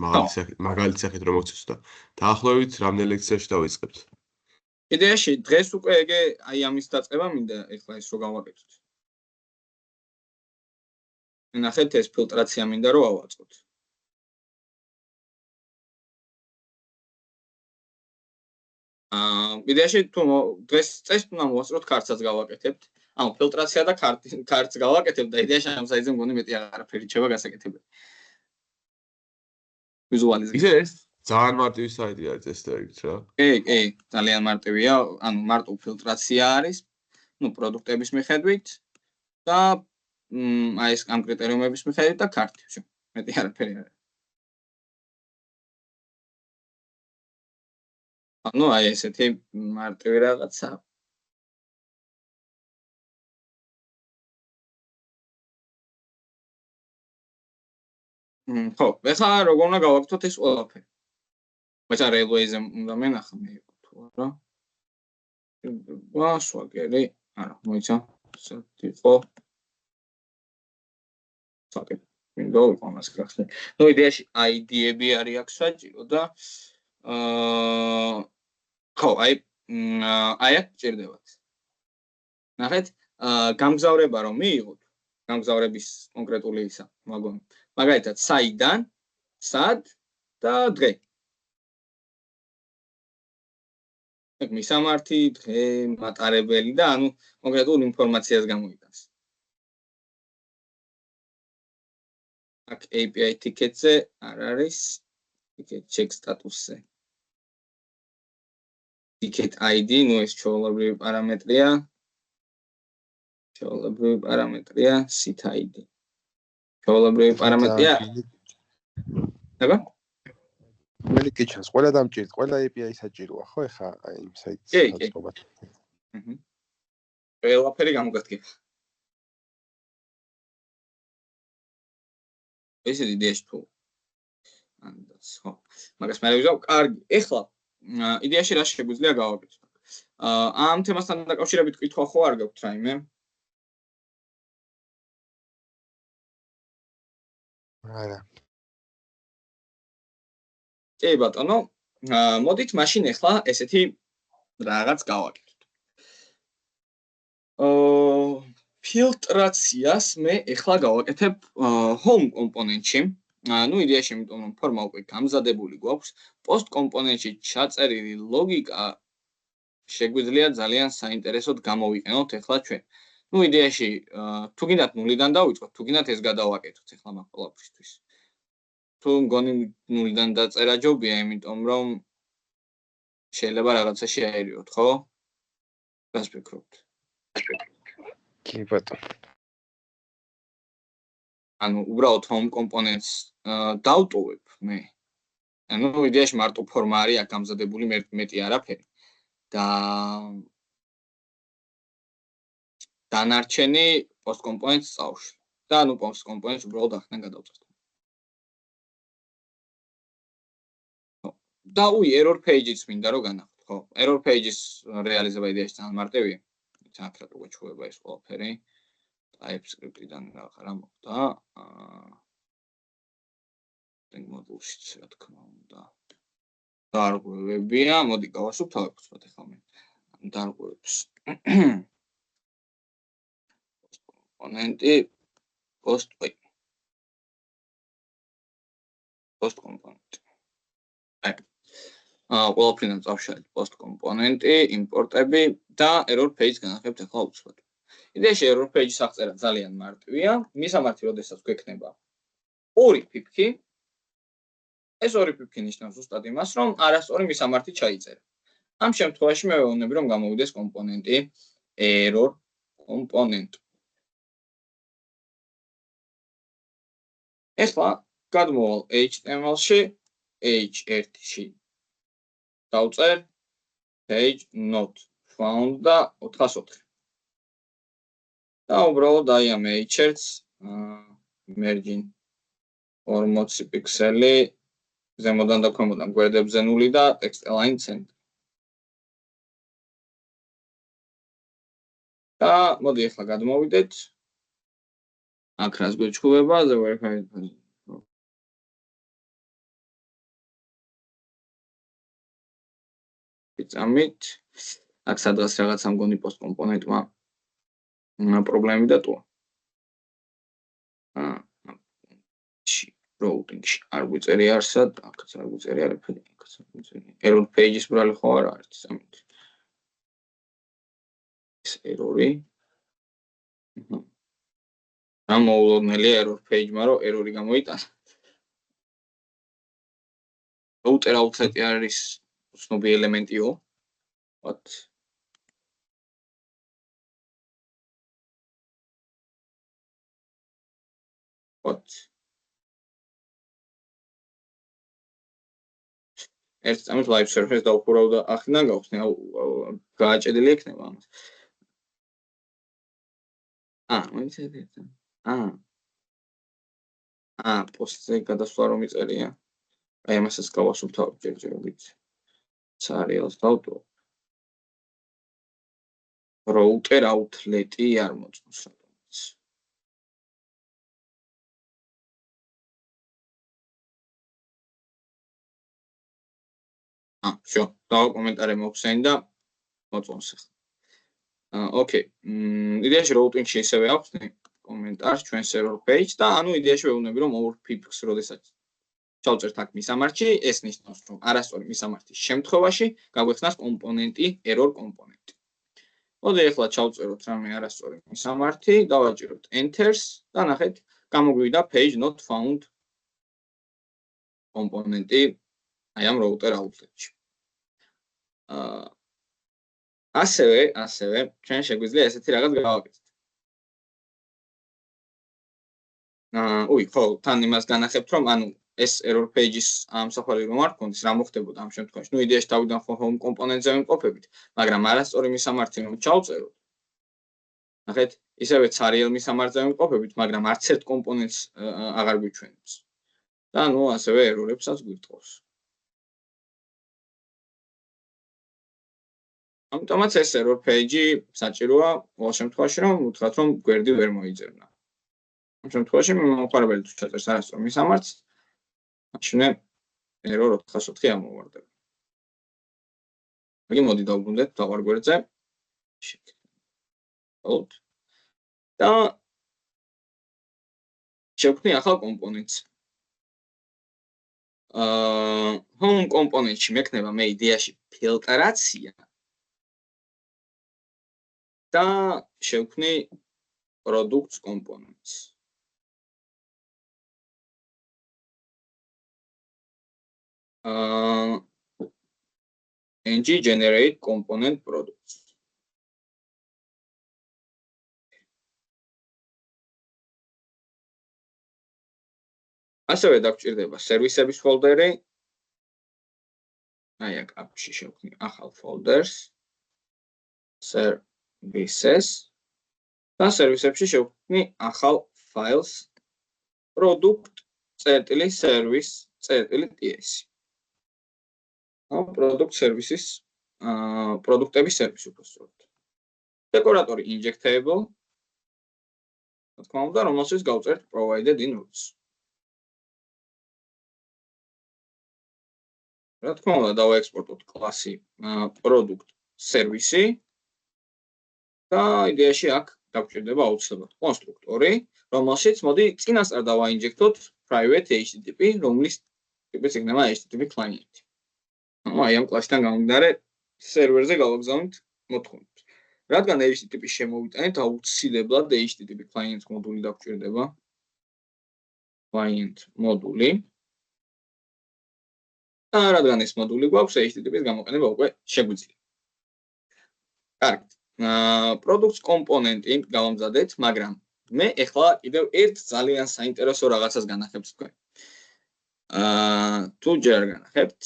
S5: მაგალითი სახით რომ მოგცეს და დაახლოებით რამდენი ლექციაში დავიწყებთ?
S1: იდეაში დღეს უკვე ეგე აი ამის დაწყება მინდა ეხლა ეს რო გავაკეთოთ. ნახეთ ეს ფილტრაცია მინდა რომ ავაწყოთ. იდეაში თუ დღეს წესით უნდა მოვასწროთ კარტსაც გავაკეთებთ. ანუ ფილტრაცია და კარტს გავაკეთებთ და იდეაში ამ საიტზე მგონი მეტი არაფერი რჩება გასაკეთებელი. ვიზუალიზაცია.
S5: ისე ეს ძალიან მარტივი საიტი არის ტესტერით რა.
S1: კი, ძალიან მარტივია, ანუ მარტო ფილტრაცია არის, პროდუქტების მიხედვით და აი ეს ამ კრიტერიუმების მიხედვით და კარტი, всё. მეტი არაფერი არ არის. ანუ აი ესეთი მარტივი რაღაცა. ხო, ეხლა როგორ უნდა გავაკეთოთ ეს ყველაფერი? მაგრამ railway-ზე უნდა მენახა მე თუ არა. სვაგერი, არა, მოიცა. იყო. სვაგერი. მინდა ვიყავას გახსნე. იდეაში ID-ები არის აქ საჭირო და ხო, აი აქ ჭირდებათ. ნახეთ, გამგზავრება რომ მიიღოთ, გამგზავრების კონკრეტული ისა, ვაგონი. მაგალითად, საიდან, სად და დღე. ეგ მისამართი, დღე, მატარებელი და ანუ კონკრეტულ ინფორმაციას გამოიტანს. აქ API ticket-ზე არ არის, ticket check status-ზე. ticket ID, ეს ჩვეულებრივი პარამეტრია. ჩვეულებრივი პარამეტრია sit ID. ჩვეულებრივი პარამეტრია. აბა?
S3: მე კი ჩანს, ყველა დამჭირდა, ყველა API საჭიროა, ხო ეხა აი იმ საიტს საწყობად.
S1: ყველაფერი გამოგადგება. ესე იდეაში თუ ანდაც ხო. მაგას მე ვიზავ, კარგი. ეხლა იდეაში რა შეგვიძლია გავაკეთოთ? ამ თემასთან დაკავშირებით კითხვა ხო არ გაქვთ რაიმე?
S3: არა.
S1: კი ბატონო, მოდით მაშინ ეხლა ესეთი რაღაც გავაკეთოთ. ფილტრაციას მე ეხლა გავაკეთებ home კომპონენტში. იდეაში იმიტომ რომ ფორმა უკვე გამზადებული გვაქვს, post კომპონენტში ჩაწერილი ლოგიკა შეგვიძლია ძალიან საინტერესოდ გამოვიყენოთ ეხლა ჩვენ. იდეაში თუ გინდათ ნულიდან დავიწყოთ, თუ გინდათ ეს გადავაკეთოთ ეხლა მაგ ყველაფრისთვის. თუ მგონი ნულიდან დაწერა ჯობია, იმიტომ რომ შეიძლება რაღაცა შეაერიოთ, ხო? რას ფიქრობთ?
S3: კი ბატონო.
S1: ანუ უბრალოდ home components დავტოვებ მე. იდეაში მარტო ფორმა არის აქ გამზადებული, მეტი არაფერი. და დანარჩენი post components წავშლი. და post components უბრალოდ ახლა გადავწევთ. და error page-იც მინდა რომ განახოთ, ხო? Error page-ის რეალიზება იდეაში ძალიან მარტივია. აქ რატო გვეჩვევა ეს ყველაფერი. TypeScript-დან რა მოხდა? module-შიც რა თქმა უნდა. დარღვევებია, მოდი გავასვამ თავად ახლა მე. დარღვევებს. კომპონენტი post კომპონენტი. ყველაფრიდან წავშალეთ post კომპონენტი, იმპორტები და error page განახებთ ახლა უცბად. იდეაში error page-ის აღწერა ძალიან მარტივია. მისამართი, როდესაც გვექნება ორი ფიფქი, ეს ორი ფიფქი ნიშნავს ზუსტად იმას, რომ არასწორი მისამართი ჩაიწერა. ამ შემთხვევაში მე ვეუბნები, რომ გამოვიდეს კომპონენტი error component. ეხლა გადმოვალ HTML-ში, H1-ში. დავწერ page not found და 404. და უბრალოდ აი ამ H1-ს margin 40 პიქსელი ზემოდან და ქვემოდან გვერდებზე 0 და text align center. და მოდი ახლა გადმოვიდეთ. აქ რას გვეჩვევა the verified წამით აქ სადღაც რაღაცა მგონი post კომპონენტმა პრობლემები დატოვა. routing-ში არ გვიწერია არსად, აქაც არ გვიწერია არაფერი, აქაც არ გვიწერია. error page-ის ბრალი ხო არ არის წამით. ეს error-ი. რა მოულოდნელია error page-მა, რომ error-ი გამოიტანა. router outlet-ი არის ცნობი ელემენტიო. What? ერთ წამით live surface დავუხურავ და ახლა გავხსნი, გააჭედილი ექნება ამას. post-ზე გადასვლა რომ იწერია. აი ამასაც გავასვამ თავი ჯერჯერობით. სარიალს დავტოვ. router outlet-ი არ მოწონს სადღაც. всё, დავა კომენტარი მოგხსენ და მოწონს ახლა. Okay. იდეაში routing-ში ისევე ახსნი კომენტარს ჩვენ server page და ანუ იდეაში ვეუბნები რომ over pipx როდესაც ჩავწერთ აქ მისამართში, ეს ნიშნავს რომ არასწორი მისამართის შემთხვევაში გაგვეხსნას კომპონენტი error კომპონენტი. მოდი ახლა ჩავწეროთ რამე არასწორი მისამართი, დავაჭიროთ enters და ნახეთ გამოგვივიდა page not found კომპონენტი აი ამ router outlet-ში. ასევე ჩვენ შეგვიძლია ესეთი რაღაც გავაკეთოთ. ხო, თან იმას განახებთ რომ ანუ ეს error page-ის ამსახველი რომ არ გქონდეს, რა მოხდებოდა ამ შემთხვევაში. ნუ იდეაში თავიდან home კომპონენტზე ვიმყოფებით, მაგრამ არასწორი მისამართი რომ ჩავწეროთ. ნახეთ, ისევე ცარიელ მისამართზე ვიმყოფებით, მაგრამ არც ერთ კომპონენტს აღარ გვიჩვენებს. და ნუ ასევე error-ებსაც გვიტყობს. ამიტომაც ეს error page-ი საჭიროა ყოველ შემთხვევაში რომ უთხრათ რომ გვერდი ვერ მოიძებნა. ამ შემთხვევაში მომხმარებელი თუ ჩაწერს არასწორ მისამართს, მაშინ error 404 ამოვარდება. იგი მოდი დავუბრუნდეთ თავარ გვერდზე. და შევქმნი ახალ კომპონენტს. home კომპონენტში მექნება მე იდეაში ფილტრაცია და შევქმნი products components. ng generate component products. ასევე დაგჭირდება სერვისების ფოლდერი. აი აქ აპში შევქმნი ახალ folders. services და სერვისებში შევქმნი ახალ files product.service.ts. product services პროდუქტების სერვისი უფრო სწორად. Decorator injectable. რა თქმა უნდა, რომელსაც გავწერთ provided in routes. რა თქმა უნდა, დავაექსპორტოთ კლასი product service და იდეაში აქ დაგვჭირდება აუცილებლად კონსტრუქტორი, რომელშიც მოდი წინასწარ დავაინჯექტოთ private HTTP, რომლის ტიპიც იქნება HTTP client. აი ამ კლასიდან გამომდინარე სერვერზე გავაგზავნით მოთხოვნებს. რადგან HTTP შემოვიტანეთ, აუცილებლად HTTP client მოდული დაგვჭირდება. Client მოდული. და რადგან ეს მოდული გვაქვს, HTTP-ს გამოყენება უკვე შეგვიძლია. კარგით. Products კომპონენტი გავამზადეთ, მაგრამ მე ეხლა კიდევ ერთ ძალიან საინტერესო რაღაცას განახებთ თქვენ. თუ ჯერ განახებთ,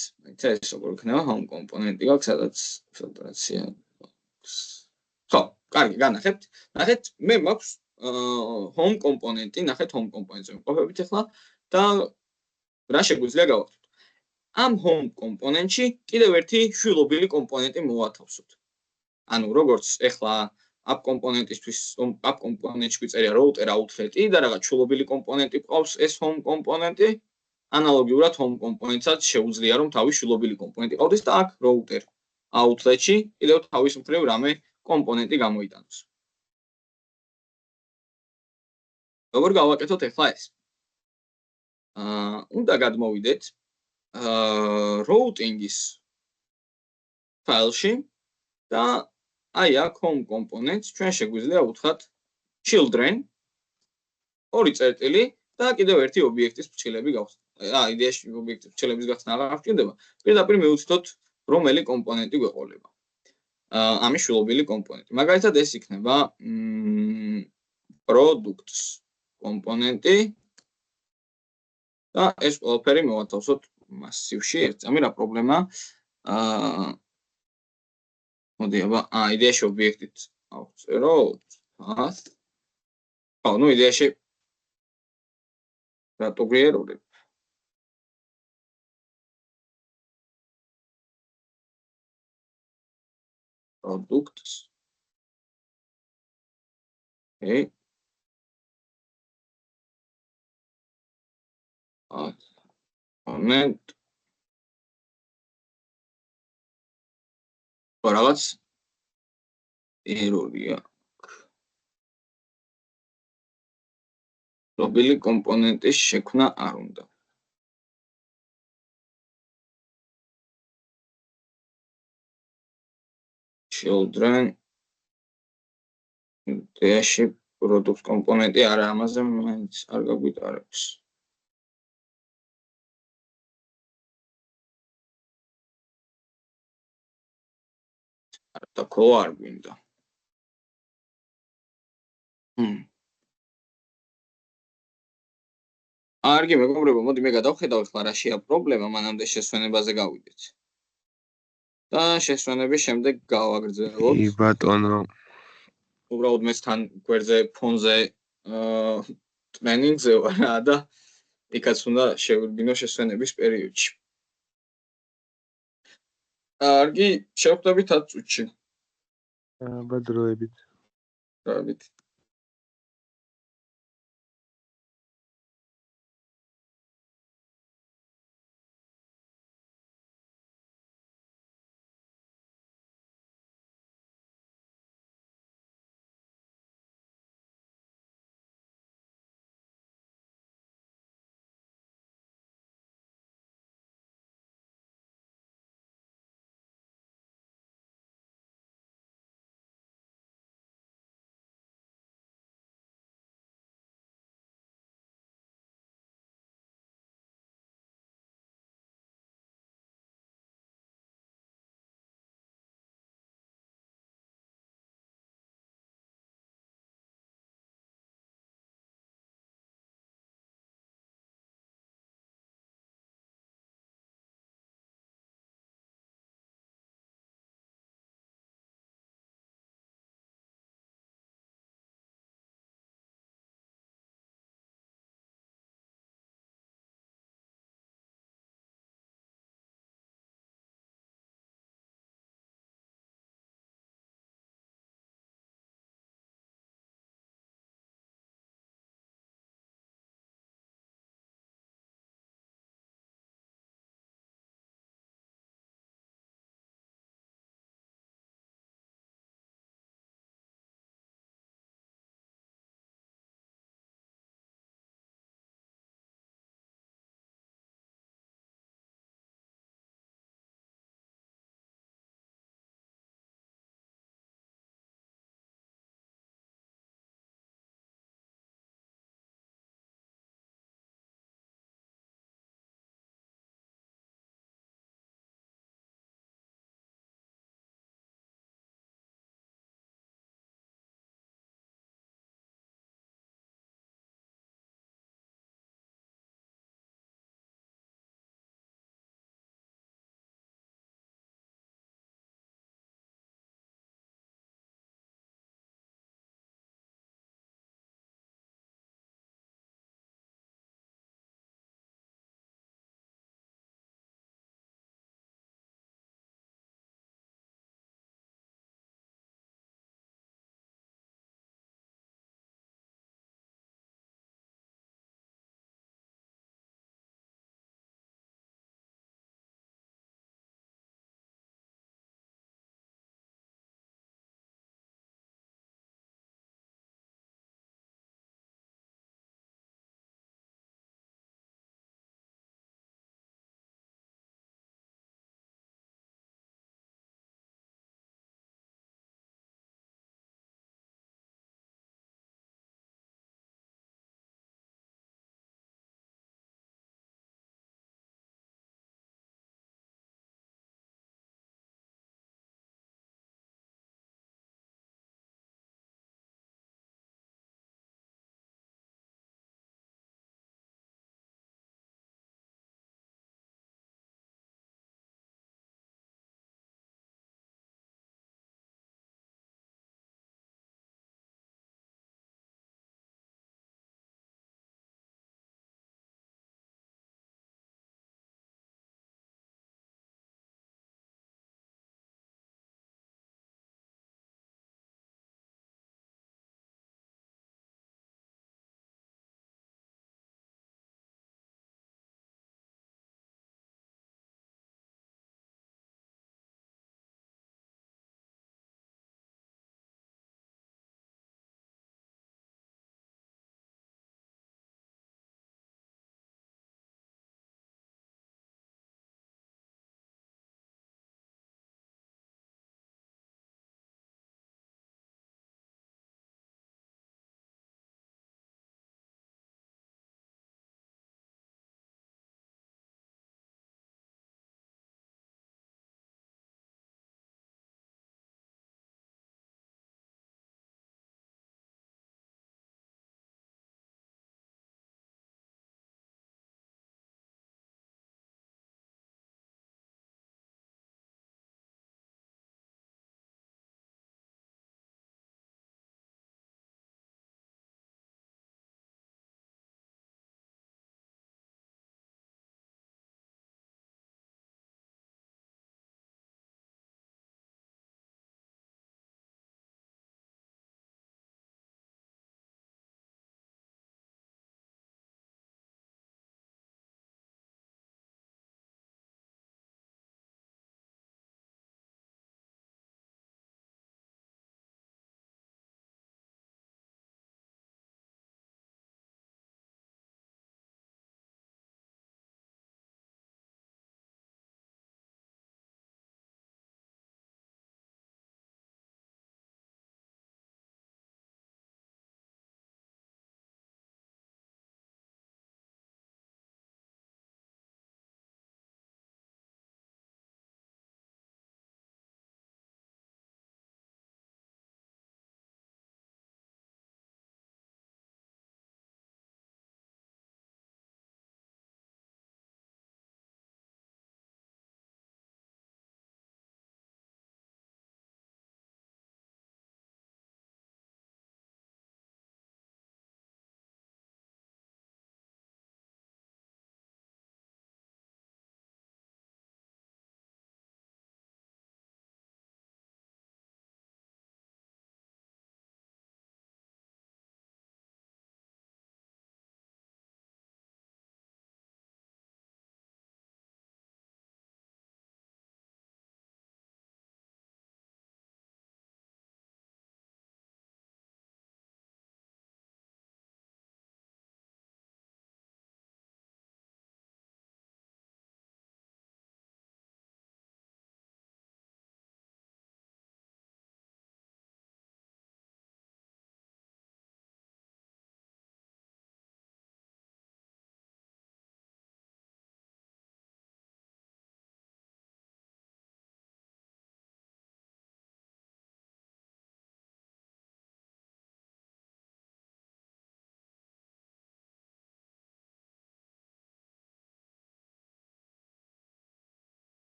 S1: ეს როგორ იქნება home კომპონენტი გაქვს, სადაც ფილტრაცია. ხო, კარგი, განახებთ. ნახეთ, მე მაქვს home კომპონენტი, ნახეთ home კომპონენტზე ვიმყოფებით ეხლა და რა შეგვიძლია გავაკეთოთ. ამ home კომპონენტში კიდევ ერთი შვილობილი კომპონენტი მოვათავსოთ. ანუ როგორც ეხლა app კომპონენტისთვის app კომპონენტში წერია router outlet-ი და რაღაც შვილობილი კომპონენტი ყავს ეს home კომპონენტი, ანალოგიურად home კომპონენტსაც შეუძლია რომ თავის შვილობილი კომპონენტი ყავდეს და აქ router outlet-ში კიდევ თავის მხრივ რამე კომპონენტი გამოიტანოს. როგორ გავაკეთოთ ეხლა ეს? უნდა გადმოვიდეთ routing-ის ფაილში და აი აქ home components ჩვენ შეგვიძლია უთხრათ children ორი წერტილი და კიდევ ერთი ობიექტის ფრჩილები გავხსნათ. იდეაში ობიექტის ფრჩილების გახსნა აღარ გვჭირდება. პირდაპირ მივუცდოთ რომელი კომპონენტი გვეყოლება. ამის შვილობილი კომპონენტი. მაგალითად ეს იქნება products კომპონენტი და ეს ყველაფერი მოვათავსოთ მასივში. ერთამი რა პრობლემაა? მოდი აბა, იდეაში ობიექტით ავწეროთ. ხო, იდეაში რატო გვიეროდება? Products. Okay. Component. რაღაც ერორია. შვილობილი კომპონენტის შექმნა არ უნდა. Children. იდეაში products კომპონენტი არა, ამაზე მაინც არ გაგვიტარებს. და ხო არ გვინდა. კარგი მეგობრებო, მოდი მე გადავხედავ ახლა რაშია პრობლემა, მანამდე შესვენებაზე გავიდეთ. და შესვენების შემდეგ გავაგრძელოთ.
S3: კი ბატონო.
S1: უბრალოდ მე თან გვერდზე ფონზე ტრენინგზე ვარ და იქაც უნდა შევირბინო შესვენების პერიოდში. კარგი, შევხვდებით 10 წუთში.
S3: ბადროებით.
S1: დროებით.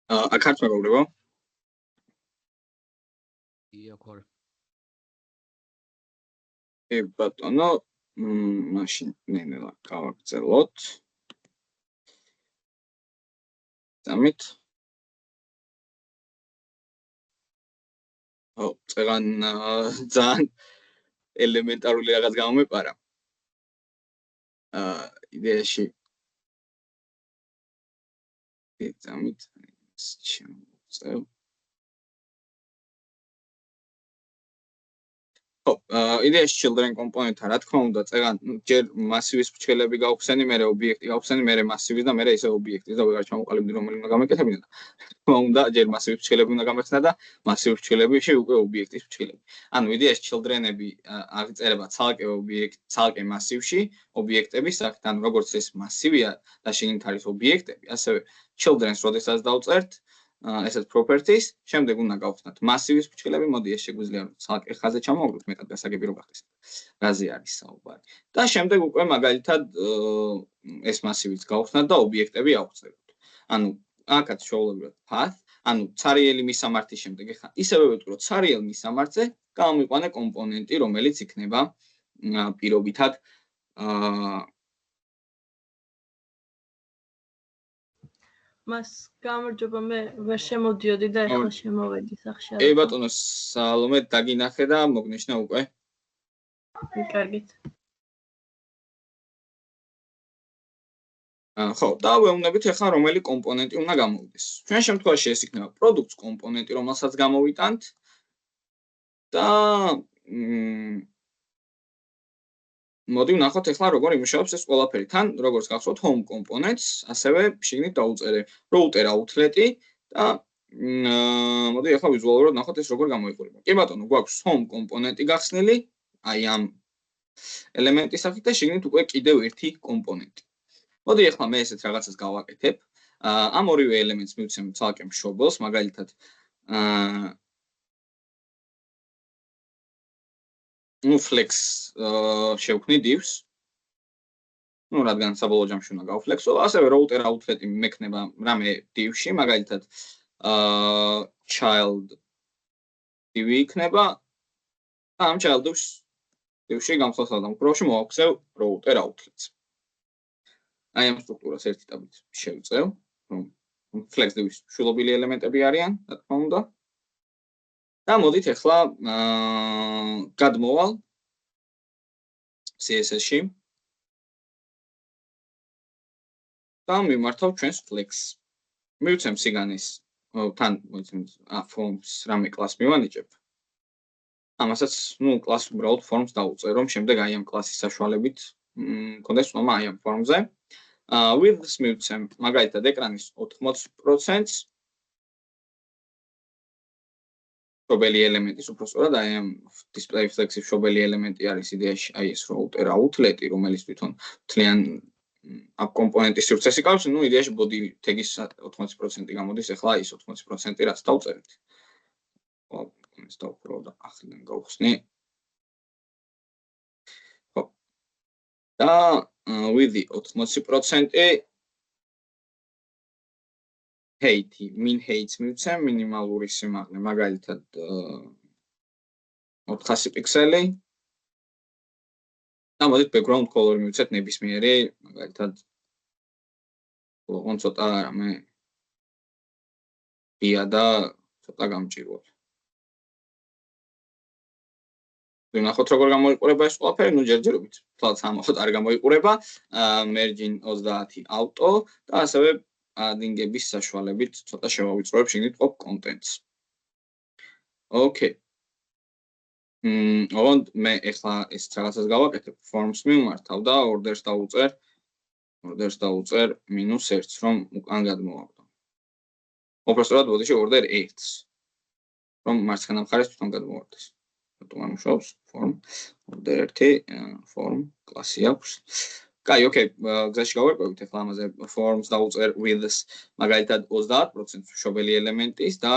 S1: აქ არ მეგობრებო.
S4: იაქორ.
S1: ბატონო, მაშინ ნელა გავაგრძელოთ. დამით. წეგან ძალიან ელემენტარული რაღაც გამომეპარა. იდეაში დამით შემოწევ. იდეაში children component-თან რა თქმა უნდა წეგან ჯერ მასივის ფრჩხილები გავხსენი, მერე ობიექტი გავხსენი, მერე მასივის და მერე ისე ობიექტი და ვეღარ ჩამოყალიბდი რომელი უნდა გამეკეთებინა და თქმა უნდა ჯერ მასივის ფრჩხილები უნდა გამეხსნა და მასივის ფრჩხილებში უკვე ობიექტის ფრჩხილები. ანუ იდეაში children-ები აღწერება ცალკე ობიექტ, ცალკე მასივში ობიექტების სახით, ანუ როგორც ეს მასივია და შიგნით არის ობიექტები, ასევე children-ს როდესაც დავწერთ ესეთ properties, შემდეგ უნდა გავხსნათ მასივის ფრჩხილები, მოდი ეს შეგვიძლია ცალკე ხაზზე ჩამოვაგდოთ, მეტად გასაგები რო გახდეს. რაზე არის საუბარი? და შემდეგ უკვე მაგალითად ეს მასივიც გავხსნათ და ობიექტები ავწეროთ. ანუ აქაც შეუძლებლად path, ანუ ცარიელი მისამართის შემდეგ ეხლა ისევე ვეტყვი, რომ ცარიელ მისამართზე გამომიყვანე კომპონენტი, რომელიც იქნება პირობითად
S6: მას გამარჯობა მე ვერ შემოდიოდი და ეხლა შემოვედი სახში.
S1: ბატონო სალომე დაგინახე და მოგნიშნე უკვე.
S6: კარგით.
S1: ხო, და ვეუბნებით ეხლა რომელი კომპონენტი უნდა გამოვიდეს. ჩვენ შემთხვევაში ეს იქნება products კომპონენტი, რომელსაც გამოვიტანთ და მოდი ვნახოთ ეხლა როგორ იმუშავებს ეს ყველაფერი. თან როგორც გახსოვთ home components, ასევე შიგნით დაუწერე router outlet-ი და მოდი ეხლა ვიზუალურად ვნახოთ ეს როგორ გამოიყურება. კი ბატონო, გვაქვს home კომპონენტი გახსნილი, აი ამ ელემენტის სახით და შიგნით უკვე კიდევ ერთი კომპონენტი. მოდი ეხლა მე ესეთ რაღაცას გავაკეთებ. ამ ორივე ელემენტს მივცემ ცალკე მშობელს, მაგალითად flex შევქმნი divs. რადგან საბოლოო ჯამში უნდა გავflex-ო, ასევე router outlet-ი მექნება რამე div-ში, მაგალითად child div იქნება და ამ child div-ში გამხსოვსა და მკროში მოვაქცევ router outlet-ს. აი ამ სტრუქტურას ერთი ტაბით შევწევ, რომ flex div-ის შულობილი ელემენტები არიან, რა თქმა უნდა. და მოდით ეხლა გადმოვალ CSS-ში და მიმართავ ჩვენს flex-ს. მივცემ სიგანის, თან მოვიცემ forms რამე კლასს მივანიჭებ. ამასაც, კლასს უბრალოდ forms დავუწერ, რომ შემდეგ აი ამ კლასის საშუალებით მქონდეს ცნობა აი ამ forms-ზე. Width-ს მივცემ მაგალითად ეკრანის 80%-ს შობელი ელემენტის უბრალოდ აი ამ display flex-ის შობელი ელემენტი არის იდეაში აი ეს router outlet-ი, რომელიც თვითონ მთლიან ამ კომპონენტის სივრცეს იკავებს, იდეაში body tag-ის 80% გამოდის, ეხლა ის 80% რაც დავწერეთ. ეს დავუბრალოდ ახლიდან გავხსნი. ხო. და width 80% height, min height-ს მივცემ, მინიმალური სიმაღლე, მაგალითად 400 პიქსელი. და მოდით background color მივცეთ ნებისმიერი, მაგალითად ოღონდ ცოტა რამე ღია და ცოტა გამჭირვალე. ვნახოთ როგორ გამოიყურება ეს ყველაფერი, ჯერჯერობით. თვალს ამოხოთ არ გამოიყურება, merging 30 auto და ასევე adding-ების საშუალებით ცოტა შევავიწროებ შიგნით pop contents. Okay. ოღონდ მე ეხლა ეს რაღაცას გავაკეთებ, forms მიმართავ და orders დავუწერ -1, რომ უკან გადმოვაგდო. უბრალოდ ბოდიში order 1-ს, რომ მარცხენა მხარეს თვითონ გადმოვარდეს. რატომ ამუშავებს form order 1 form კლასი აქვს. კაი, ოკეი, გზაში გავარკვევით ეხლა ამაზე forms დავუწერ width-ს მაგალითად 30% შობელი ელემენტის და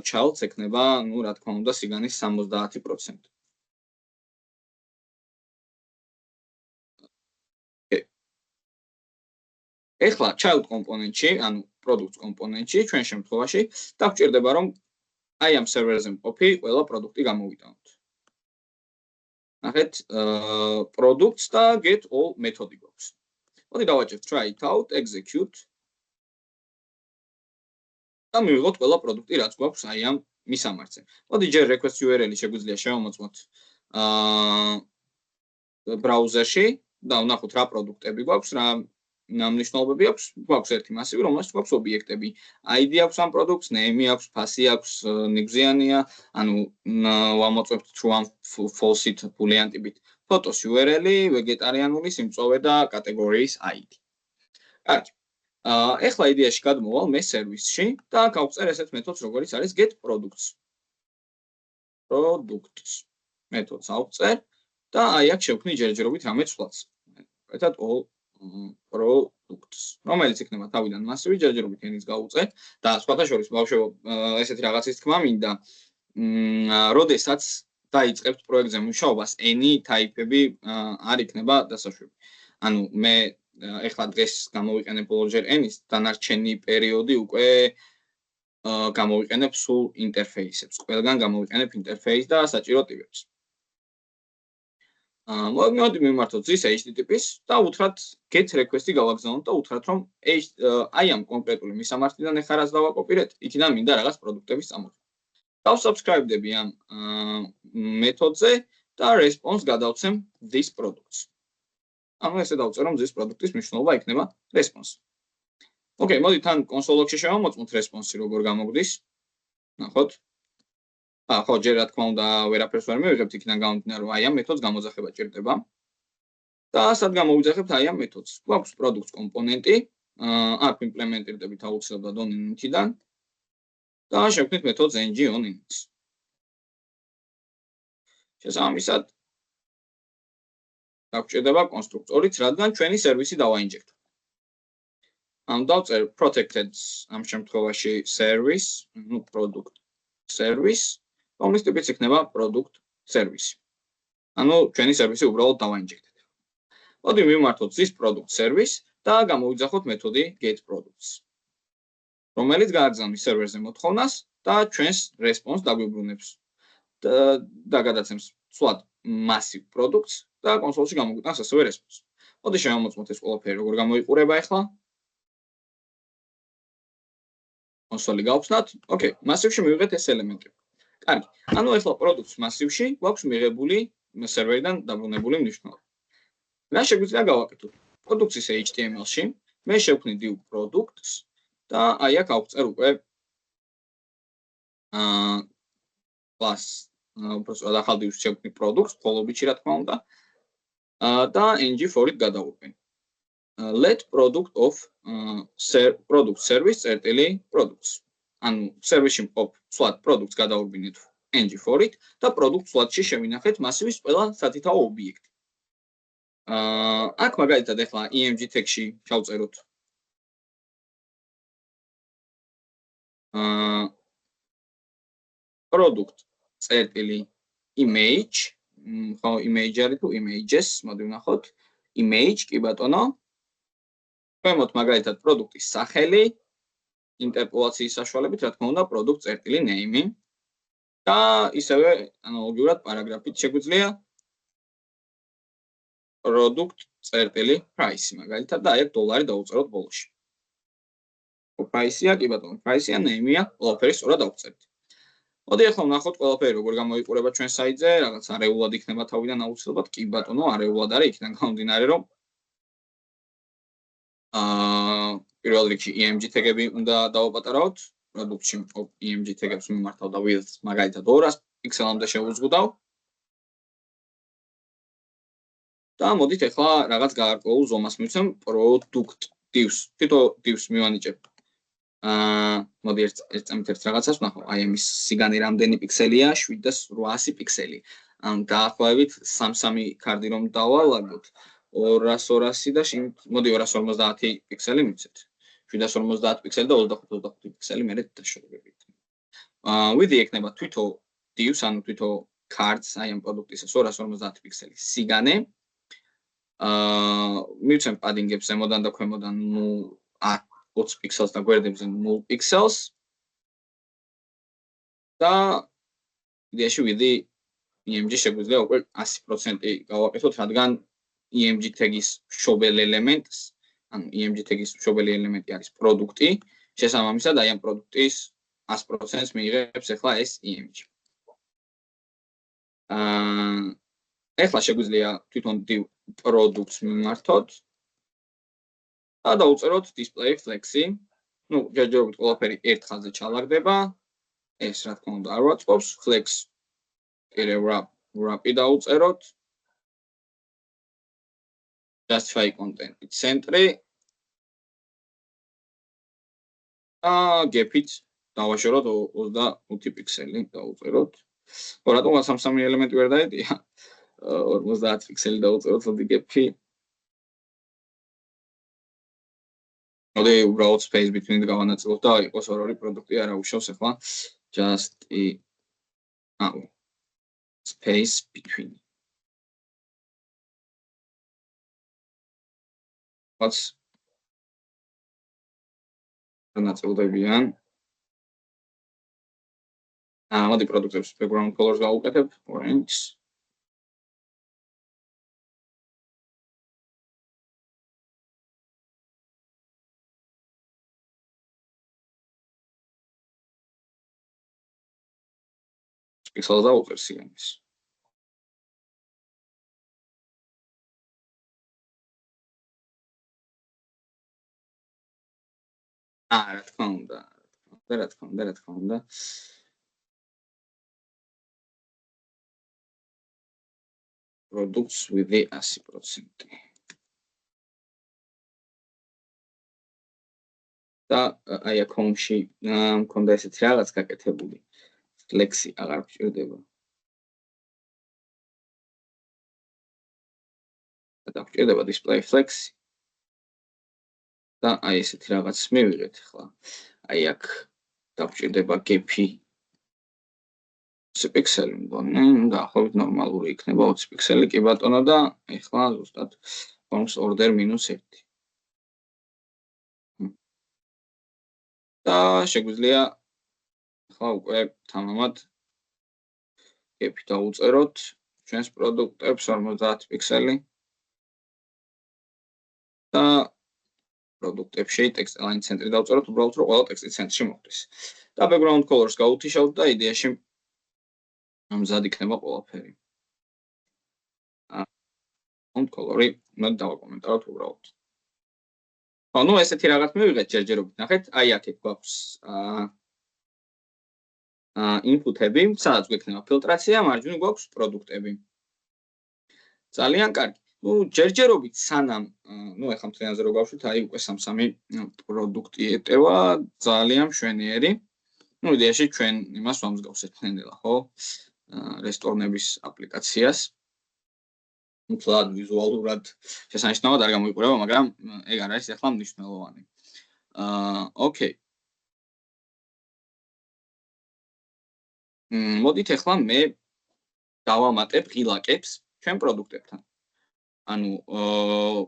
S1: child-ს ექნება, რა თქმა უნდა, სიგანის 70%. ეხლა child კომპონენტში, ანუ product კომპონენტში, ჩვენ შემთხვევაში და გვჭირდება რომ აი ამ სერვერზე მყოფი ყველა პროდუქტი გამოვიტანოთ. ნახეთ, products და get all მეთოდი გვაქვს. მოდი დავაჭერთ try it out, execute. და მივიღოთ ყველა პროდუქტი, რაც გვაქვს აი ამ მისამართზე. მოდი ჯერ request URL-ი შეგვიძლია შევამოწმოთ ბრაუზერში და ვნახოთ რა პროდუქტები გვაქვს, რა მნიშვნელობები აქვს. გვაქვს ერთი მასივი, რომელსაც გვაქვს ობიექტები. ID აქვს ამ პროდუქტს, name აქვს, ფასი აქვს, ნიგზიანია, ანუ ვამოწმებთ true and false-ით boolean ტიპით. ფოტოს URL-ი, ვეგეტარიანული სიმწოვე და კატეგორიის ID. კარგი. ეხლა იდეაში გადმოვალ მე სერვისში და გავწერ ესეთ მეთოდს, როგორიც არის get products. Products მეთოდს ავწერ და აი აქ შევქმნი ჯერჯერობით რამე ცვლაც. ერთად all products, რომელიც იქნება თავიდან მასივი, ჯერჯერობით ენის გავუწე და სხვათა შორის ბავშვებო, ესეთი რაღაცის თქმა მინდა, როდესაც დაიწყებთ პროექტზე მუშაობას, any type-ები არ იქნება დასაშვები. ანუ მე ეხლა დღეს გამოვიყენებ ბოლოჯერ ენის, დანარჩენი პერიოდი უკვე გამოვიყენებ სულ ინტერფეისებს. ყველგან გამოვიყენებ ინტერფეისს და საჭირო ტიპებს. მოდი მიმართოთ ზის HTTP-ს და უთხრათ get request-ი გავაგზავნოთ და უთხრათ რომ აი ამ კონკრეტული მისამართიდან ეხლა რაც დავაკოპირეთ, იქიდან მინდა რაღაც პროდუქტების წამოღება. დავსაბსკრაიბდები ამ მეთოდზე და response გადავცემ this products. ანუ ესე დავწერ რომ this product-ის მნიშვნელობა იქნება response. ოკეი, მოდი თან კონსოლ-ლოგში შევამოწმოთ response-ი როგორ გამოგვდის. ნახოთ. ხო, ჯერ რა თქმა უნდა ვერაფერს ვერ მივიღებთ იქიდან გამომდინარე რომ აი ამ მეთოდს გამოძახება ჭირდება. და სად გამოვიძახებთ აი ამ მეთოდს? გვაქვს products კომპონენტი, აქ იმპლემენტირდებით აუცილებლად on init-დან და შევქმნით მეთოდს ng on init. შესაბამისად გვჭირდება კონსტრუქტორიც, რადგან ჩვენი სერვისი დავაინჯექტო. დავწერ protected ამ შემთხვევაში service, product service, რომლის ტიპიც იქნება product service. ანუ ჩვენი სერვისი უბრალოდ დავაინჯექტეთ. მოდი მივმართოთ this product service და გამოვიძახოთ მეთოდი get products, რომელიც გააგზავნის სერვერზე მოთხოვნას და ჩვენს response დაგვიბრუნებს და გადაცემს სულად massive products და კონსოლში გამოგვიტანს ასევე response. მოდი შევამოწმოთ ეს ყველაფერი როგორ გამოიყურება ახლა. კონსოლი გავხსნათ. ოკეი, მასივში მივიღეთ ეს ელემენტები. კარგი. ანუ ახლა products მასივში გვაქვს მიღებული სერვერიდან დაბრუნებული მნიშვნელობა. რა შეგვიძლია გავაკეთოთ? products-ის HTML-ში მე შევქმნი div products და აი აქ ავწერ უკვე class უბრალოდ ახალ div-ს შევქმნი products, ხოლობიჩი რა თქმა უნდა. და ng4-ით გადავურბენ. Let product of product service წერტილი products. ანუ სერვისში მყოფ სულად products გადავურბინეთ ng4-ით და product სლადში შევინახეთ მასივის ყველა სათითაო ობიექტი. აქ მაგალითად ახლა img tag-ში შევწეროთ product წერტილი image, ხო image არის თუ images, მოდი ვნახოთ. image კი ბატონო. ქვემოთ მაგალითად პროდუქტის სახელი, ინტერპოლაციის საშუალებით, რა თქმა უნდა, product წერტილი name და ისევე ანალოგიურად პარაგრაფით შეგვიძლია product წერტილი price მაგალითად და აი აქ $დოლარი დავუწეროთ ბოლოში. price-ია, კი ბატონო, price-ია, name-ია, ყველაფერი სწორად დავწერთ. მოდი ახლა ვნახოთ ყველაფერი როგორ გამოიყურება ჩვენ საიტზე, რაღაც არეულად იქნება თავიდან აუცილებლად, კი ბატონო, არეულად არის, იქიდან გამომდინარე რომ პირველ რიგში img tag-ები უნდა დავაპატარავთ, პროდუქტში img tag-ებს მიმართავ და width მაგალითად 200 პიქსელამდე შევუზღუდავ. და მოდით ახლა რაღაც გაარკვეულ ზომას მივცემ product divs. თვითონ divs მივანიჭებ. მოდი ერთ წამით ერთ რაღაცას ვნახო. აი ამის სიგანი რამდენი პიქსელია? 7800 პიქსელი. ან დაახლოებით 3-3 კარდი რომ დავალაგოთ. 200 და მოდი 250 პიქსელი მივცეთ. 750 პიქსელი და 25 პიქსელი მერე დაშორებით. width იქნება თვითონ divs, ანუ თვითონ cards, აი ამ პროდუქტისას 250 პიქსელი სიგანე. მივცემ პადინგებს ზემოდან და ქვემოდან, 20 პიქსელს და გვერდებზე 0 პიქსელს. და იდეაში ვიდი EMG შეგვიძლია უკვე 100% გავაკეთოთ, რადგან EMG tag-ის მშობელი ელემენტს, ანუ EMG tag-ის მშობელი ელემენტი არის პროდუქტი, შესაბამისად აი ამ პროდუქტის 100%-ს მიიღებს ახლა ეს EMG. ახლა შეგვიძლია თვითონ პროდუქტს მიმართოთ და დავუწეროთ display flex-ი. ნუ ჯერჯერობით ყველაფერი ერთ ხაზზე ჩალაგდება. ეს რა თქმა უნდა არ ვაწყობს, flex კიდევ wrap-ი დავუწეროთ. justify content-ი ცენტრი. gap-ით დავაშოროთ 25 პიქსელი დავუწეროთ. რატომ 3 ელემენტი ვერ დაეტია? 50 პიქსელი დავუწეროთ მოდი gap-ი. მოდი უბრალოდ space between გავანაწილოთ და იყოს ორი პროდუქტი არ აუშავს ახლა just space between. What's ნაწილდებიან. მოდი პროდუქტებს background colors გავუკეთებ orange. Pixels დავუწერ სიგანეს. რა თქმა უნდა. Products with 100%. და აი აქ home-ში მქონდა ესეთი რაღაც გაკეთებული. Flex-ი აღარ გვჭირდება. და გვჭირდება display flex-ი. და აი ესეთი რაღაც მივიღეთ ახლა. აი აქ დაგვჭირდება gap-ი 20 პიქსელი მგონი, დაახლოებით ნორმალური იქნება 20 პიქსელი კი ბატონო და ახლა ზუსტად forms order -1. და შეგვიძლია ახლა უკვე თამამად gap-ი დავუწეროთ ჩვენს პროდუქტებს 50 პიქსელი და პროდუქტებში text align ცენტრი დავუწეროთ უბრალოდ რომ ყველა ტექსტი ცენტრში მოხდეს. და background colors გავუთიშავთ და იდეაში მზად იქნება ყველაფერი. background color-ი მოდი დავაკომენტაროთ უბრალოდ. ნუ ესეთი რაღაც მივიღეთ ჯერჯერობით. ნახეთ, აი აქეთ გვაქვს input-ები, სადაც გვექნება ფილტრაცია, მარჯვნივ გვაქვს პროდუქტები. ძალიან კარგი. ნუ ჯერჯერობით სანამ ეხლა მთლიანზე რო გავშვით, აი უკვე 3 პროდუქტი ეტევა, ძალიან მშვენიერი. იდეაში ჩვენ იმას ვამსგავსეთ ნენელა, ხო? რესტორნების აპლიკაციას. მთლად ვიზუალურად შესანიშნავად არ გამოიყურება, მაგრამ ეგ არ არის ახლა მნიშვნელოვანი. ოკეი. მოდით ახლა მე დავამატებ ღილაკებს ჩვენ პროდუქტებთან. ანუ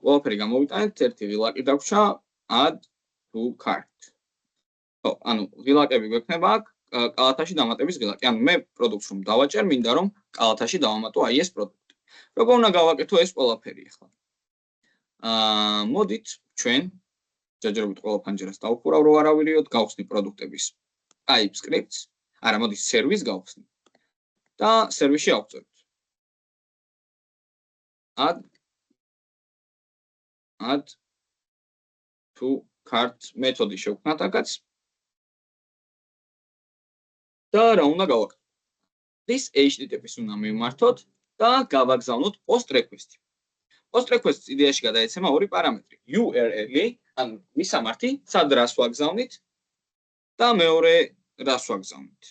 S1: ყველაფერი გამოვიტანეთ, ერთი ღილაკი დაგვრჩა add to cart. ხო, ანუ ღილაკები გვექნება აქ კალათაში დამატების ღილაკი. ანუ მე პროდუქტს რომ დავაჭერ, მინდა რომ კალათაში დავამატო აი ეს პროდუქტი. როგორ უნდა გავაკეთო ეს ყველაფერი ახლა? მოდით ჩვენ ჯერჯერობით ყველა ფანჯერას დავუხურავ, რომ არავირიოთ, გავხსნი პროდუქტების TypeScript-ს, არა, მოდი სერვის გავხსნი. და სერვისში ავწეროთ. add to cart მეთოდი შევქმნათ აქაც. და რა უნდა გავაკეთოთ? this HTTP-ს უნდა მივმართოთ და გავაგზავნოთ post request-ი. post request-ს იდეაში გადაეცემა ორი პარამეტრი. URL-ი, ანუ მისამართი, სად რას ვაგზავნით და მეორე რას ვაგზავნით.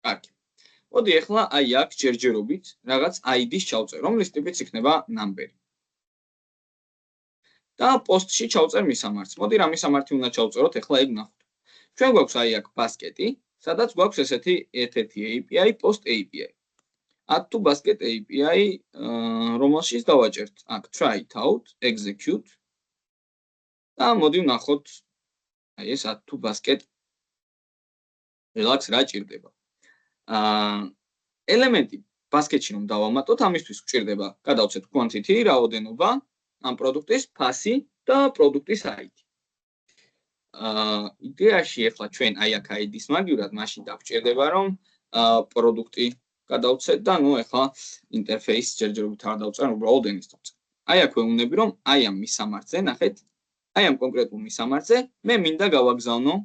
S1: კარგი. მოდი ახლა აი აქ ჯერჯერობით რაღაც ID-ს ჩავწერ, რომლის ტიპიც იქნება number. და post-ში ჩავწერ მისამართს. მოდი რა მისამართი უნდა ჩავწეროთ, ახლა ეგ ნახოთ. ჩვენ გვაქვს აი აქ ბასკეტი, სადაც გვაქვს ესეთი ერთ-ერთი API, post API. add to basket API, რომელშიც დავაჭერთ აქ try it out, execute. და მოდი ვნახოთ აი ეს add to basket relax რა ჭირდება. ელემენტი ბასკეტში რომ დავამატოთ, ამისთვის გვჭირდება გადავცეთ quantity, რაოდენობა, ამ პროდუქტის ფასი და პროდუქტის ID. იდეაში ახლა ჩვენ აი აქ ID-ს მაგივრად მაშინ დაგვჭირდება რომ პროდუქტი გადავცეთ და ნუ ახლა ინტერფეისს ჯერჯერობით არ დავწერთ, უბრალოდ ენის დავწერთ. აი აქ ვეუბნები რომ აი ამ მისამართზე, ნახეთ, აი ამ კონკრეტულ მისამართზე მე მინდა გავაგზავნო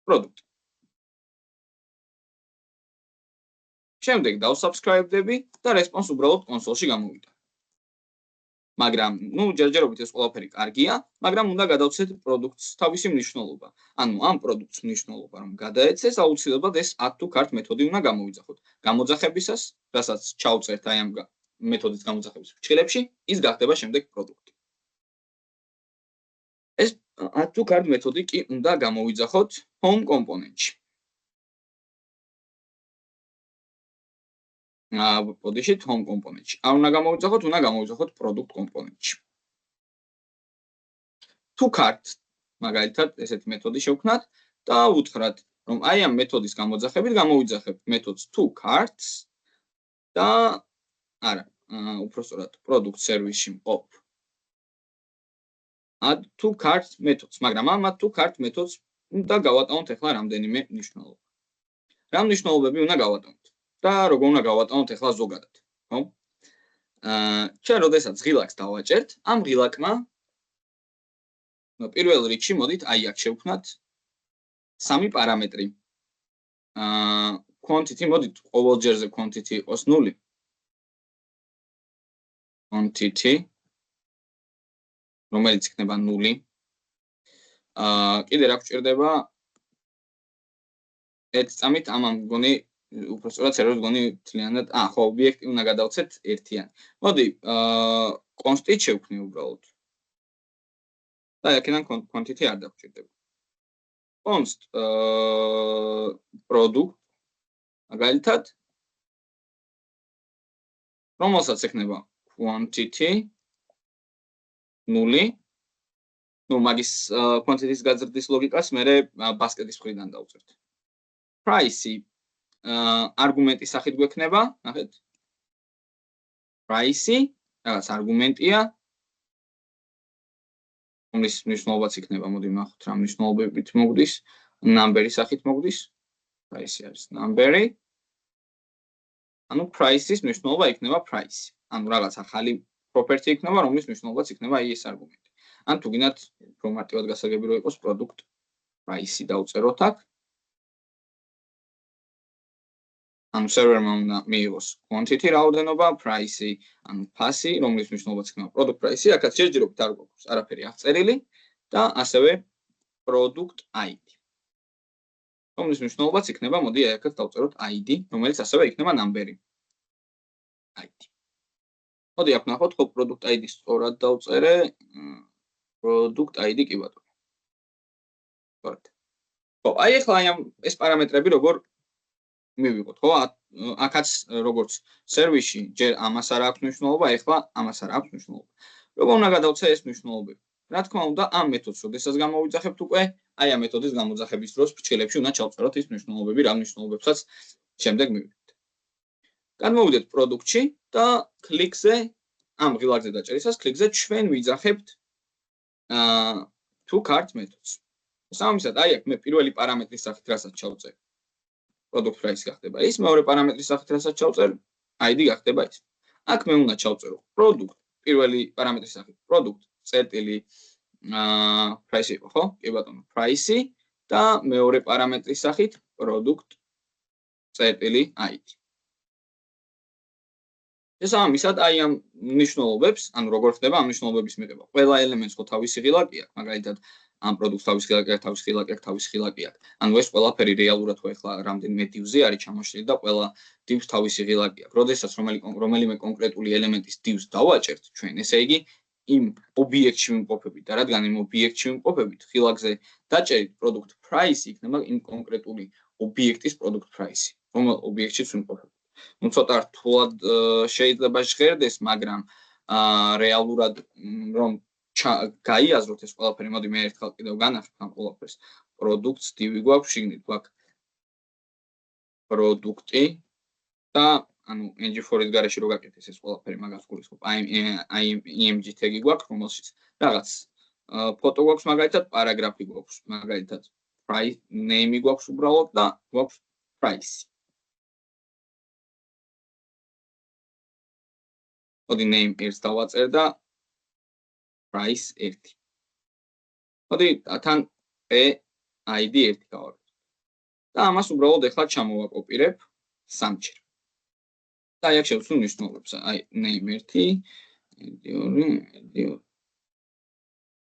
S1: პროდუქტი. შემდეგ დავსაბსკრაიბდები და response უბრალოდ კონსოლში გამოვიდა. მაგრამ, ნუ ჯერჯერობით ეს ყველაფერი კარგია, მაგრამ უნდა გადავცეთ პროდუქტს თავისი მნიშვნელობა. ანუ ამ პროდუქტს მნიშვნელობა რომ გადაეცეს, აუცილებლად ეს add to cart მეთოდი უნდა გამოვიძახოთ. გამოძახებისას, რასაც ჩავწერთ აი ამ მეთოდის გამოძახების ფრჩხილებში, ის გახდება შემდეგ პროდუქტი. ეს add to cart მეთოდი კი უნდა გამოვიძახოთ home კომპონენტში. პოდიშით home კომპონენტში. არ უნდა გამოვიძახოთ, უნდა გამოვიძახოთ product კომპონენტში. To cart მაგალითად ესეთი მეთოდი შევქმნათ და უთხრათ, რომ აი ამ მეთოდის გამოძახებით გამოვიძახებთ მეთოდს to carts და არა, უпростоრად product service-ში მყოფ add to cart მეთოდს, მაგრამ ამ add to cart მეთოდს უნდა გავატანოთ ახლა რამდენიმე მნიშვნელობა. რა მნიშვნელობები უნდა გავატანოთ? და როგორ უნდა გავატანოთ ახლა ზოგადად, ხო? ჩვენ როდესაც ღილაკს დავაჭერთ, ამ ღილაკმა პირველ რიგში მოდით აი აქ შევქმნათ სამი პარამეტრი. quantity მოდით ყოველ ჯერზე quantity იყოს 0. quantity რომელიც იქნება 0. კიდე რა გვჭირდება? ერთ წამით ამან მგონი უпростоრად სერვერს გონი თლიანად ხო ობიექტი უნდა გადავცეთ ერთიანი. მოდი const-ით შევქმნი უბრალოდ. და აქედან quantity არ დაგვჭირდება. const product მაგალითად რომელსაც ექნება quantity 0. ნუ მაგის quantity-ს გაზრდის ლოგიკას მე ბასკეტის მხრიდან დავწერთ. price არგუმენტის სახით გვექნება, ნახეთ. price რაღაც არგუმენტია. რომლის მნიშვნელობაც იქნება, მოდი ნახოთ რა მნიშვნელობებით მოგდის, number-ის სახით მოგდის. price არის number-ი. ანუ price-ის მნიშვნელობა იქნება price. ანუ რაღაც ახალი property იქნება, რომლის მნიშვნელობაც იქნება აი ეს არგუმენტი. ან თუ გინდათ უფრო მარტივად გასაგები რო იყოს product price-ი დავწეროთ აქ. ანუ server-მა უნდა მიიღოს quantity რაოდენობა, price-ი, ანუ ფასი, რომლის მნიშვნელობაც იქნება product price-ი, აქაც ჯერჯერობით არ გვაქვს არაფერი აღწერილი და ასევე product ID. რომლის მნიშვნელობაც იქნება, მოდი აი აქაც დავწეროთ ID, რომელიც ასევე იქნება number-ი. ID. მოდი აქ ნახოთ, ხო product ID სწორად დავწერე, product ID კი ბატონო. სწორად. ხო, აი ახლა აი ამ ეს პარამეტრები როგორ მივიღოთ, ხო? აქაც როგორც სერვისში ჯერ ამას არ აქვს მნიშვნელობა, ეხლა ამას არ აქვს მნიშვნელობა. როგორ უნდა გადავცე ეს მნიშვნელობები? რა თქმა უნდა, ამ მეთოდს როდესაც გამოვიძახებთ უკვე, აი ამ მეთოდის გამოძახების დროს ფრჩხილებში უნდა ჩავწეროთ ის მნიშვნელობები, რა მნიშვნელობებსაც შემდეგ მივიღებთ. გადმოვიდეთ პროდუქტში და კლიკზე, ამ ღილაკზე დაჭერისას კლიკზე ჩვენ ვიძახებთ to cart მეთოდს. სამისად, აი აქ მე პირველი პარამეტრის სახით რასაც ჩავწერ. product price გახდება ის, მეორე პარამეტრის სახით რასაც ჩავწერ, ID გახდება ის. აქ მე უნდა ჩავწერო product, პირველი პარამეტრის სახით product წერტილი price იყო, ხო? კი ბატონო, price და მეორე პარამეტრის სახით product წერტილი ID. შესაბამისად, აი ამ მნიშვნელობებს, ანუ როგორ ხდება ამ მნიშვნელობების მიღება. ყველა ელემენტს ხო თავისი ღილაკი აქვს, მაგალითად ამ პროდუქტს თავის ღილაკი აქვს, თავის ღილაკი აქვს, თავის ღილაკი აქვს. ანუ ეს ყველაფერი რეალურად ხო ახლა რამდენიმე div-ზე არის ჩამოშლილი და ყველა div-ს თავისი ღილაკი აქვს. როდესაც რომელიმე კონკრეტული ელემენტის div-ს დავაჭერთ ჩვენ, ესე იგი იმ ობიექტში ვიმყოფებით და რადგან იმ ობიექტში ვიმყოფებით, ღილაკზე დაჭერით product price იქნება იმ კონკრეტული ობიექტის product price, რომელ ობიექტშიც ვიმყოფებით. ნუ ცოტა რთულად შეიძლება ჟღერდეს, მაგრამ რეალურად რომ გაიაზროთ ეს ყველაფერი, მოდი მე ერთხელ კიდევ განახებ ამ ყველაფერს. პროდუქტს დივი გვაქვს, შიგნით გვაქვს პროდუქტი და ანუ ng4-ის გარეშე რო გაკეთეს ეს ყველაფერი, მაგას გულისხმობ. აი img tag-ი გვაქვს, რომელშიც რაღაც ფოტო გვაქვს, მაგალითად, პარაგრაფი გვაქვს, მაგალითად, price name-ი გვაქვს უბრალოდ და გვაქვს price. მოდი name 1-ს დავაწერ და price 1. მოდი თან id 1 გავაკეთებ. და ამას უბრალოდ ახლა ჩამოვაკოპირებ 3-ჯერ. და აი აქ შევცვლი ნიშნულებს, აი name 1, id 2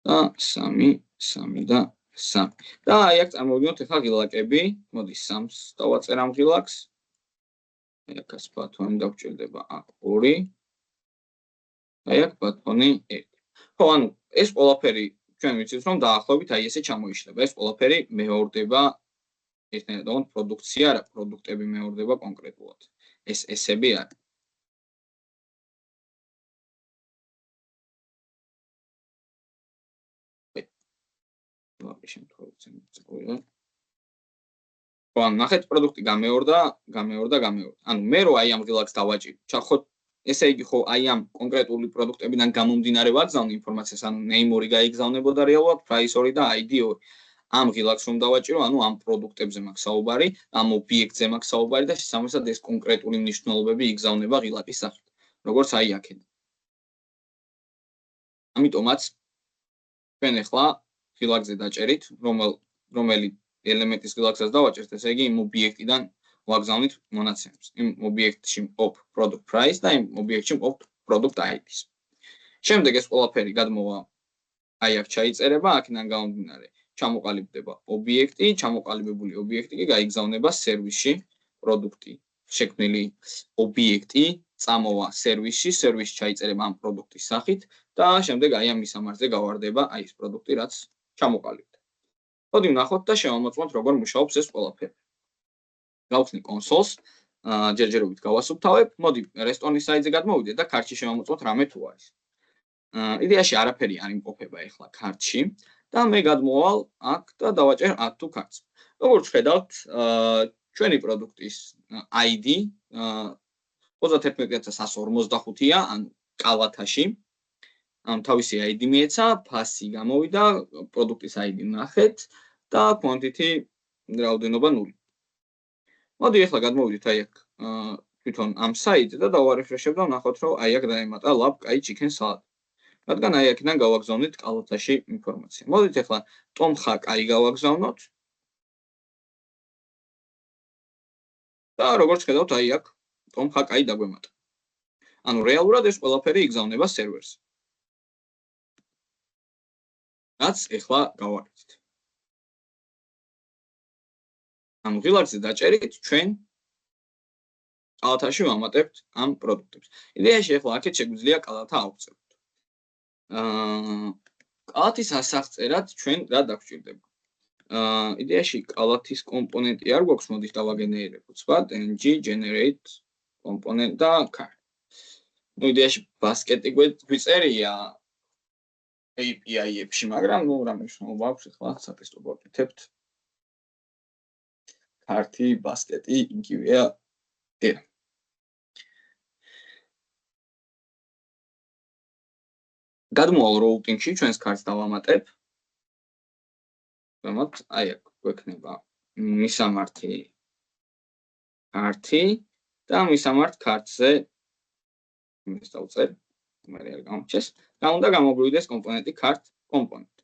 S1: და 3 და 3. და აი აქ წარმოვიდგინოთ ახლა ღილაკები, მოდი 3-ს დავაწერ ამ ღილაკს. აი აქაც ბათონი დავჭირდება აქ 2. აი აქ ბათონი 1. ხო, ანუ ეს ყველაფერი ჩვენ ვიცით რომ დაახლოებით აი ესე ჩამოიშლება. ეს ყველაფერი მეორდება ერთნაირად, თუმცა პროდუქცია არა, პროდუქტები მეორდება კონკრეტულად. ეს ესები არის. ვაფშე შემთხვევით წყვია. ხო, ანუ ნახეთ პროდუქტი გამეორდა. ანუ მე რო აი ამ ღილაკს დავაჭირ, ჩახოთ ესე იგი ხო აი ამ კონკრეტული პროდუქტებიდან გამომდინარე ვაგზავნე ინფორმაციას, ანუ name 2 გაიგზავნებოდა რეალურად, price 2 და id 2. ამ ღილაკს რომ დავაჭირო, ანუ ამ პროდუქტებზე მაქვს საუბარი, ამ ობიექტზე მაქვს საუბარი და შესაბამისად ეს კონკრეტული მნიშვნელობები იგზავნება ღილაკის სახით, როგორც აი აქედან. ამიტომაც ჩვენ ახლა ღილაკზე დაჭერით, რომელი ელემენტის ღილაკსაც დავაჭერთ, ესე იგი იმ ობიექტიდან ვაგზავნით მონაცემებს. იმ ობიექტში მყოფ product price და იმ ობიექტში მყოფ product id-ს. შემდეგ ეს ყველაფერი გადმოვა აი აქ ჩაიწერება, აქედან გამომდინარე ჩამოყალიბდება ობიექტი, ჩამოყალიბებული ობიექტი კი გაიგზავნება სერვისში, პროდუქტი შექმნილი ობიექტი წამოვა სერვისში, სერვისში ჩაიწერება ამ პროდუქტის სახით და შემდეგ აი ამ მისამართზე გავარდება აი ეს პროდუქტი, რაც ჩამოყალიბდა. მოდი ვნახოთ და შევამოწმოთ როგორ მუშაობს ეს ყველაფერი. გავხსნი კონსოლს, ჯერჯერობით გავასუფთავებ. მოდი რესტორნის საიტზე გადმოვიდეთ და ქართში შევამოწმოთ რამე თუ არის. იდეაში არაფერი არ იმყოფება ახლა ქართში და მე გადმოვალ აქ და დავაჭერ add to carts. როგორც ხედავთ, ჩვენი პროდუქტის ID 31145-ია, ანუ კალათაში. თავისი ID მიეცა, ფასი გამოვიდა, პროდუქტის ID ნახეთ და quantity რაოდენობა 0. მოდი ახლა გადმოვიდეთ აი აქ თვითონ ამ საიტზე და დავარეფრეშებ და ვნახოთ რომ აი აქ დაემატა lab kai chicken salad. რადგან აი აქედან გავაგზავნით კალათაში ინფორმაცია. მოდით ახლა ტომხა კაი გავაგზავნოთ. და როგორც ხედავთ აი აქ ტომხა კაი დაგვემატა. ანუ რეალურად ეს ყველაფერი იგზავნება სერვერზე. რაც ახლა გავაკეთეთ. ანუ ღილაკზე დაჭერით ჩვენ კალათაში ვამატებთ ამ პროდუქტებს. იდეაში ახლა აქეთ შეგვიძლია კალათა ავწეროთ. კალათის ასაღწერად ჩვენ რა დაგვჭირდება? იდეაში კალათის კომპონენტი არ გვაქვს, მოდით დავაგენერირებთ, ვთქვათ, ng generate component და car. ნუ იდეაში ბასკეტი გვიწერია API-ებში, მაგრამ ნუ რა მნიშვნელობა აქვს ახლა სატესტო ვაკეთებთ. კარტი, ბასკეტი, იგივეა. გადმოვალ routine-ში ჩვენს კარტს დავამატებ. ვამატ, აი აქ გვექნება მისამართი კარტი და მისამართ კარტზე იმას დავწერ, მე არ გამორჩეს. და უნდა გამოგვივიდეს კომპონენტი cart component.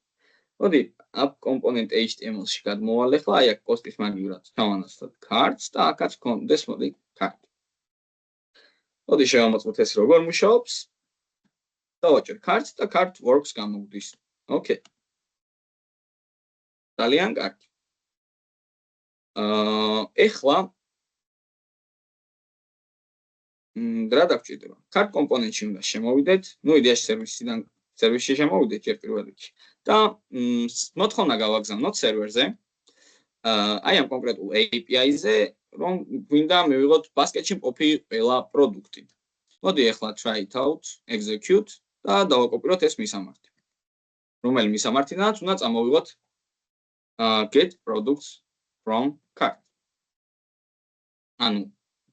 S1: მოდი, app component HTML-ში გადმოვალ ახლა, აი აქ პოსტის მაგივრად ჩავანაცვლოთ cards და აქაც გქონდეს მოდი cart. მოდი შევამოწმოთ ეს როგორ მუშაობს. დავაჭერ cards და cart works გამოგვდის. ოკეი. ძალიან კარგი. ეხლა რა დაგვჭირდება? cart component-ში უნდა შემოვიდეთ, ნუ იდეაში სერვისში შემოვიდეთ ჯერ პირველ რიგში და მოთხოვნა გავაგზავნოთ სერვერზე. აი ამ კონკრეტულ API-ზე, რომ გვინდა მივიღოთ ბასკეტში მყოფი ყველა პროდუქტი. მოდი ახლა try it out, execute და დავაკოპიროთ ეს მისამართი. რომელი მისამართიდანაც უნდა წამოვიღოთ get products from cart. ანუ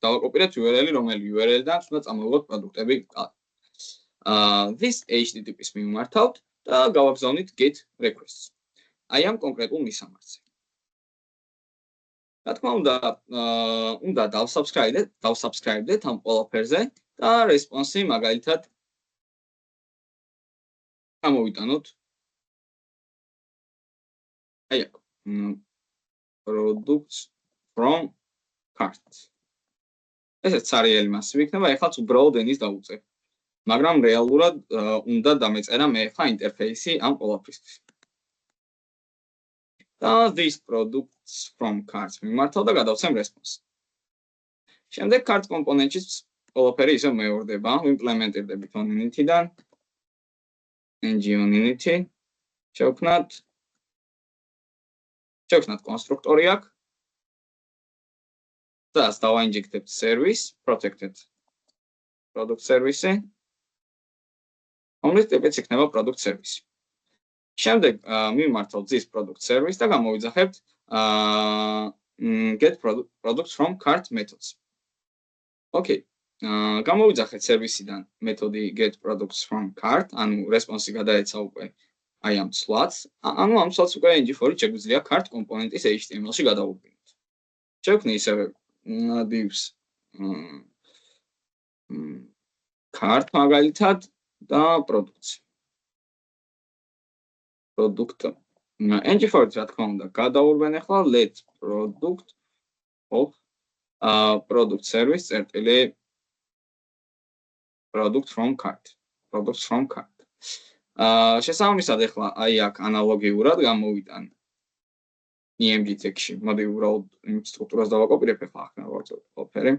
S1: დავაკოპირებთ URL-ი, რომელი URL-დანაც უნდა წამოვიღოთ პროდუქტები. This HTTP-ს მიმართავთ და გავაგზავნით get requests. აი ამ კონკრეტულ მისამართზე. რა თქმა უნდა დავსაბსკრაიბდეთ ამ ყველაფერზე და response-ი მაგალითად გამოვიტანოთ. აი აქ products from cart. ესეც სერიალი მასივი იქნება, ეხლაც უბრალოდ ენის დავუწევ. მაგრამ რეალურად უნდა დამეწერა მე ხა ინტერფეისი ამ ყველაფრისთვის. და these products from carts მიმართავ და გადავცემ response. შემდეგ cart კომპონენტის ყველაფერი ისევ მეორდება, ვიმპლემენტირდებით on init-დან ng on init-ი შევქმნათ კონსტრუქტორი აქ და დავაინჯექტებთ service protected product service-ი რომლის ტიპიც იქნება product service. შემდეგ მიმართავთ this product service და გამოვიძახებთ get products from cart methods. Okay. გამოვიძახეთ სერვისიდან მეთოდი get products from cart, ანუ response-ი გადაეცა უკვე აი ამ ცვლადს. ანუ ამ ცვლადს უკვე ng4-ით შეგვიძლია cart კომპონენტის HTML-ში გადავუდგინოთ. შევქმნი ისევე divs cart მაგალითად და products. Product ng4-ით რა თქმა უნდა გადავურბენ ახლა let product of product service წერტილი product from cart. Products from cart. შესაბამისად ახლა აი აქ ანალოგიურად გამოვიტან EMG tag-ში. მოდი უბრალოდ იმ სტრუქტურას დავაკოპირებ ახლა ახლა გავაგზავნე ყველაფერი.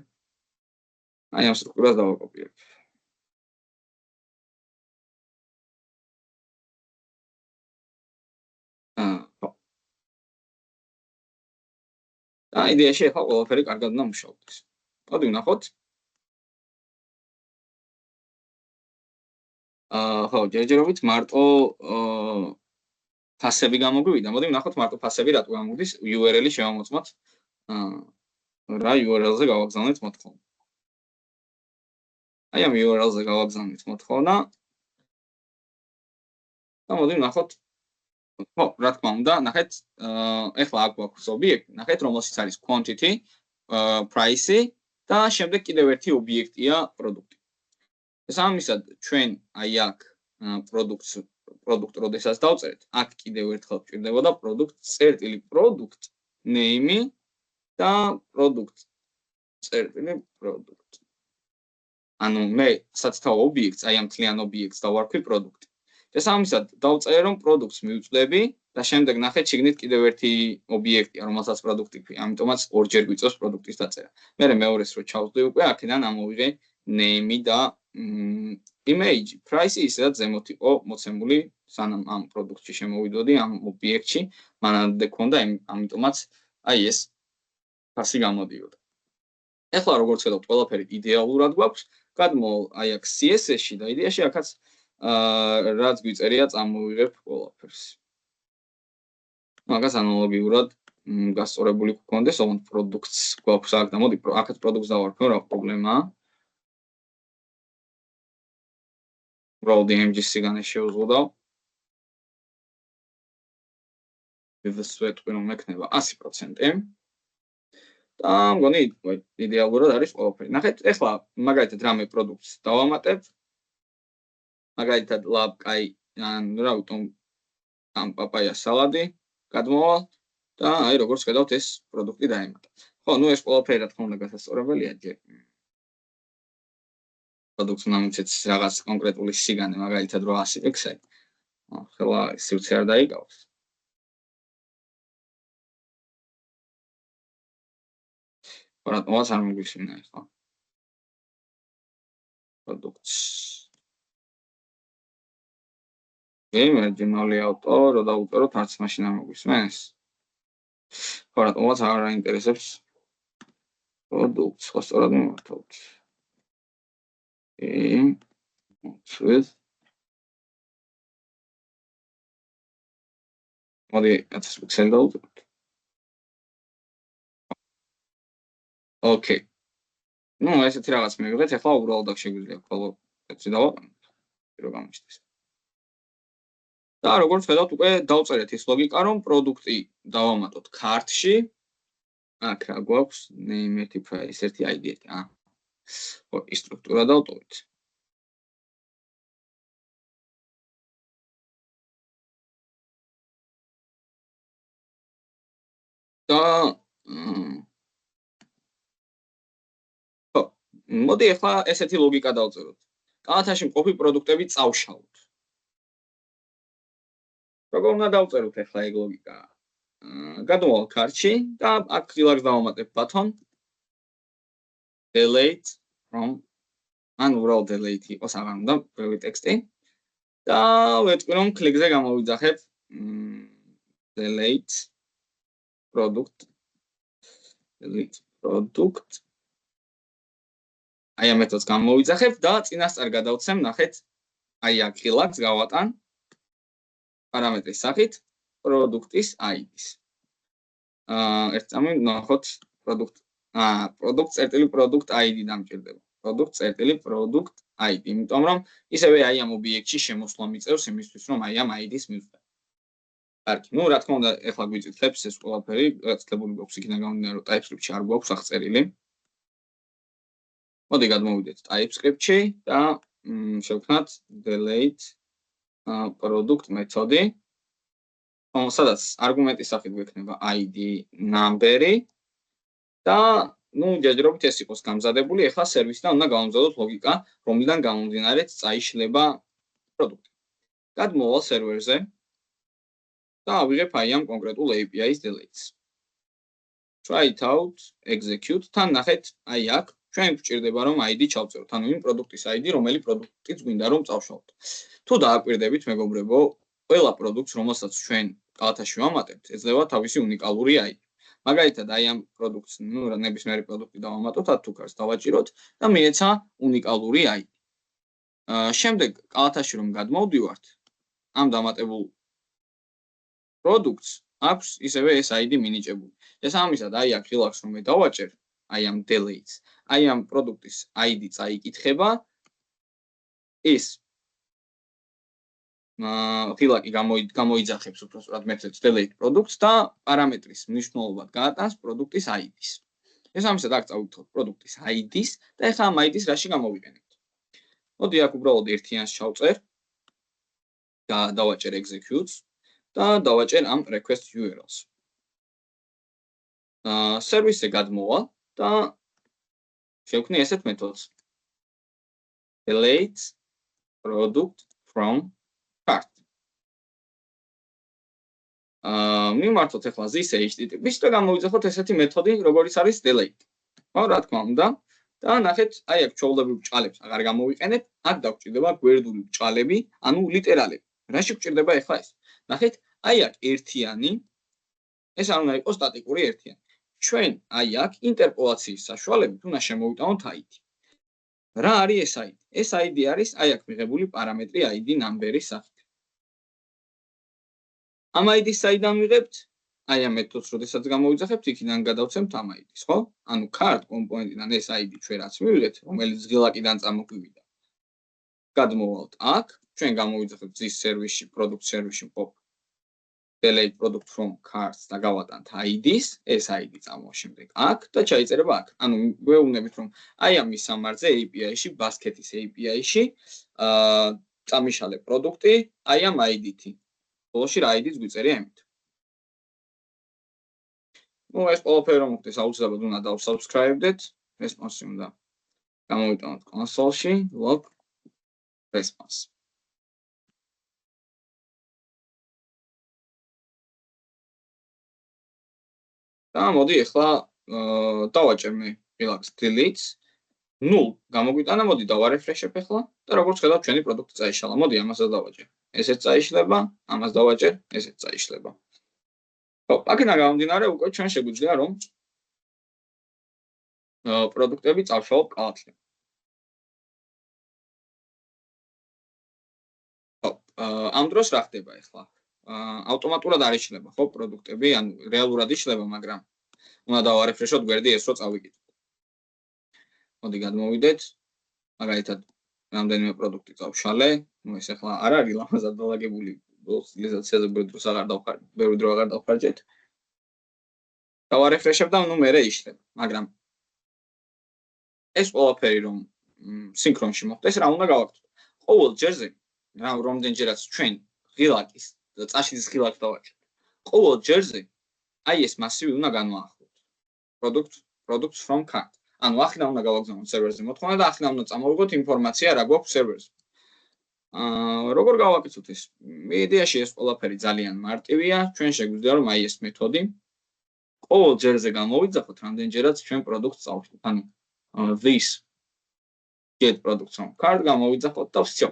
S1: აი ამ სტრუქტურას დავაკოპირებ. და იდეაში ახლა ყველაფერი კარგად უნდა მუშაობდეს. მოდი ვნახოთ. ხო, ჯერჯერობით მარტო ფასები გამოგვივიდა. მოდი ვნახოთ მარტო ფასები რატო გამოდის, URL-ი შევამოწმოთ. რა URL-ზე გავაგზავნეთ მოთხოვნა. აი ამ URL-ზე გავაგზავნეთ მოთხოვნა. და მოდი ვნახოთ. ხო, რა თქმა უნდა, ნახეთ, ეხლა აქ გვაქვს ობიექტი, ნახეთ, რომელშიც არის quantity, price-ი და შემდეგ კიდევ ერთი ობიექტია პროდუქტი. შესაბამისად, ჩვენ აი აქ პროდუქტ როდესაც დავწერთ, აქ კიდევ ერთხელ გვჭირდებოდა product წერტილი product name-ი და product წერტილი product. ანუ მე საცთავ ობიექტს, აი ამ მთლიან ობიექტს დავარქვი პროდუქტი. შესაბამისად, დავწერე რომ პროდუქტს მივწვდები და შემდეგ ნახეთ, შიგნით კიდევ ერთი ობიექტია, რომელსაც პროდუქტი ქვია, ამიტომაც ორჯერ გვიწევს პროდუქტის დაწერა. მე მეორეს რო ჩავწვდი უკვე, აქედან ამოვიღე name-ი და image, price-ი ისედაც ზემოთ იყო მოცემული, სანამ ამ პროდუქტში შემოვიდოდი ამ ობიექტში, მანამდე ქონდა, ამიტომაც აი ეს ფასი გამოდიოდა. ეხლა როგორც ხედავთ, ყველაფერი იდეალურად გვაქვს, გადმოვალ აი აქ CSS-ში და იდეაში აქაც რაც გვიწერია წამოვიღებ ყველაფერს. მაგას ანალოგიურად გასწორებული გქონდეს, ოღონდ პროდუქტს გვაქვს აქ და მოდი აქაც პროდუქტს დავარქვი, რა პრობლემაა. უბრალოდ MGC-გან შევზღუდავ. ეს ვეთქვი რომ ექნება 100%. და მგონი იდეალურად არის ყველაფერი. ნახეთ, ეხლა მაგალითად რამე პროდუქტს დავამატებ. მაგალითად ლაპკაი ან რა ვიტომ ამ პაპაია სალადი გადმოვალ და აი როგორც ხედავთ ეს პროდუქტი დაემატა. ხო, ნუ ეს ყველაფერი რა თქმა უნდა გასასწორებელია ჯერ. პროდუქტს უნდა მიცეც რაღაც კონკრეტული სიგანე, მაგალითად 800 პიქსელი. ხელა სივრცე არ დაიგავს. რატომაც არ მოგვისმინა ახლა. პროდუქტს marginally auto რო დავუწეროთ არც მაშინ არ მოგვისმენს. ხო, რატომაც არ აინტერესებს პროდუქტს, ხო სწორად მიმართავთ. with მოდი 1000 პიქსელი დავუწყოთ. ოკეი. ნუ ესეთი რაღაც მივიღეთ, ახლა უბრალოდ აქ შეგვიძლია ხოლო ეცი დავაყენოთ. რო გამოჩნდეს. და როგორც ხედავთ, უკვე დავწერეთ ის ლოგიკა, რომ პროდუქტი დავამატოთ ქარტში. აქ რა გვაქვს? name ერთი price ერთი ID ერთი. ხო, ის სტრუქტურა დავტოვეთ. და მოდი ახლა ესეთი ლოგიკა დავწეროთ. კალათაში მყოფი პროდუქტები წავშალოთ. როგორ უნდა დავწეროთ ახლა ეგ ლოგიკა? გადავალ ქარტში და აქ ხილაკს დავამატებ ბატონ delete from unusual delete იყოს აღარ უნდა პირველი ტექსტი და ვეთქვი რომ კლიკზე გამოვიძახებ delete product აი ამ მეთოდს გამოვიძახებ და წინასწარ გადავცემ ნახეთ აი აქ ხილაკს გავატან პარამეტრის სახით პროდუქტის ID-ს. ერთ წამი ნახოთ product ID დამჭირდება. product ID, იმიტომ რომ ისევე აი ამ ობიექტში შემოსვლა მიწევს იმისთვის რომ აი ამ ID-ს მივხვდეთ. კარგი, ნუ რა თქმა უნდა, ეხლა გვიწითლებს ეს ყველაფერი, გაწეთლებული გვაქვს იქიდან გამომდინარე, რომ TypeScript-ში არ გვაქვს აღწერილი. მოდი გადმოვიდეთ TypeScript-ში და შევქმნათ delete product მეთოდი. სადაც არგუმენტის სახით გვექნება ID number-ი და ნუ ჯერჯერობით ეს იყოს გამზადებული, ახლა სერვისიდან უნდა გავამზადოთ ლოგიკა, რომლიდან გამომდინარეც წაიშლება პროდუქტი. გადმოვალ სერვერზე და ავიღებ აი ამ კონკრეტულ API-ის delete-ს. Try it out, execute, თან ნახეთ, აი აქ ჩვენ გვჭირდება რომ ID ჩავწეროთ, ანუ იმ პროდუქტის ID, რომელი პროდუქტიც გვინდა რომ წავშალოთ. თუ დააკვირდებით, მეგობრებო, ყველა პროდუქტს, რომელსაც ჩვენ კალათაში ვამატებთ, ეძლევა თავისი უნიკალური ID. მაგალითად, აი ამ პროდუქტს, ნუ ნებისმიერი პროდუქტი დავამატოთ, თუ კარს დავაჭიროთ და მიეცა უნიკალური ID. შემდეგ კალათაში რომ გადმოვდივართ, ამ დამატებულ პროდუქტს აქვს ისევე ეს ID მინიჭებული. შესაბამისად, აი აქ ხილაკს რომ მე დავაჭერ, აი ამ delete-ს, აი ამ პროდუქტის ID წაიკითხება, ის ხილაკი გამოიძახებს უბრალოდ მეთოდს delete products და პარამეტრის მნიშვნელობად გაატანს პროდუქტის ID-ს. შესაბამისად, აქ წავიკითხოთ პროდუქტის ID-ს და ეხლა ამ ID-ს რაში გამოვიყენებთ. მოდი აქ უბრალოდ ერთიანს ჩავწერ და დავაჭერ execute-ს და დავაჭერ ამ request URL-ს. სერვისზე გადმოვალ და შევქმნი ესეთ მეთოდს. delete product from cart. მიმართოთ ახლა this HTTP-ს და გამოვიძახოთ ესეთი მეთოდი, როგორიც არის delete. ხო, რა თქმა უნდა. და ნახეთ, აი აქ ჩვეულებრივ ბრჭყალებს აღარ გამოვიყენებ, აქ დაგვჭირდება გვერდული ბრჭყალები, ანუ ლიტერალები. რაში გვჭირდება ახლა ეს? ნახეთ, აი აქ ერთიანი, ეს არ უნდა იყოს სტატიკური ერთიანი. ჩვენ აი აქ ინტერპოლაციის საშუალებით უნდა შემოვიტანოთ ID. რა არის ეს ID? ეს ID არის აი აქ მიღებული პარამეტრი ID number-ის სახით. ამ ID-ს საიდან ვიღებთ? აი ამ მეთოდს, როდესაც გამოვიძახებთ, იქიდან გადავცემთ ამ ID-ს, ხო? ანუ card კომპონენტიდან ეს ID ჩვენ რაც მივიღეთ, რომელიც ღილაკიდან წამოგვივიდა. გადმოვალთ აქ, ჩვენ გამოვიძახებთ this სერვისში, product სერვისში მყოფ delete product from cards და გავატანთ ID-ს, ეს ID წამოვა შემდეგ აქ და ჩაიწერება აქ. ანუ გვეუბნებით, რომ აი ამ მისამართზე API-ში, basket-ის API-ში წამიშალე პროდუქტი აი ამ ID-ით. ბოლოში რა ID-ს გვიწერია ამით. ნუ ეს ყველაფერი რომ მოხდეს, აუცილებლად უნდა დავსაბსკრაიბდეთ, response-ი უნდა გამოვიტანოთ console-ში, log response. და მოდი ახლა დავაჭერ მე relax delete-ს. ნუ გამოგვიტანა, მოდი დავარეფრეშებ ახლა და როგორც ხედავთ, ჩვენი პროდუქტი წაიშალა. მოდი ამასაც დავაჭერ. ესეც წაიშლება, ამას დავაჭერ, ესეც წაიშლება. ხო, აქედან გამომდინარე, უკვე ჩვენ შეგვიძლია რომ პროდუქტები წავშალოთ კალათში. ხო, ამ დროს რა ხდება ახლა? ავტომატურად არ იშლება, ხო, პროდუქტები, ანუ რეალურად იშლება, მაგრამ უნდა დავარეფრეშოთ გვერდი ეს რო წავიკიდოთ. მოდი გადმოვიდეთ. მაგალითად, რამდენიმე პროდუქტი წავშალე, ეს ახლა არ არის ლამაზად დალაგებული, სტილიზაციაზე ბევრი დრო აღარ დავხარჯეთ. დავარეფრეშებ და მე იშლება, მაგრამ ეს ყველაფერი რომ სინქრონში მოხდეს, რა უნდა გავაკეთოთ? ყოველ ჯერზე, რამდენჯერაც ჩვენ ღილაკის და წაშლის ღილაკს დავაჭერთ. ყოველ ჯერზე აი ეს მასივი უნდა განვაახლოთ. products from cart. ანუ ახლა უნდა გავაგზავნოთ სერვერზე მოთხოვნა და ახლა უნდა წამოვიღოთ ინფორმაცია რა გვაქვს სერვერზე. როგორ გავაკეთოთ ეს? იდეაში ეს ყველაფერი ძალიან მარტივია. ჩვენ შეგვიძლია რომ აი ეს მეთოდი ყოველ ჯერზე გამოვიძახოთ, რამდენჯერაც ჩვენ პროდუქტს წავშლით. ანუ this get products from cart გამოვიძახოთ და ვსიო.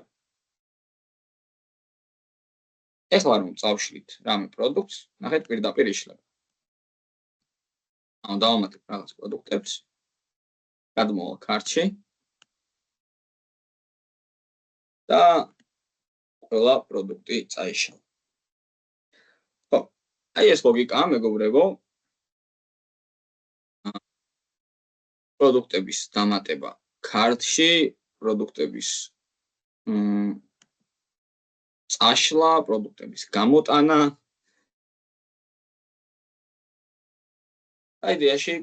S1: ეხლა რომ წავშლით რამე პროდუქტს, ნახეთ პირდაპირ იშლება. ანუ დავამატებ რაღაც პროდუქტებს. გადმოვალ კარტში. და ყველა პროდუქტი წაიშალა. ხო, აი ეს ლოგიკაა, მეგობრებო. პროდუქტების დამატება კარტში, პროდუქტების წაშლა, პროდუქტების გამოტანა. აი იდეაში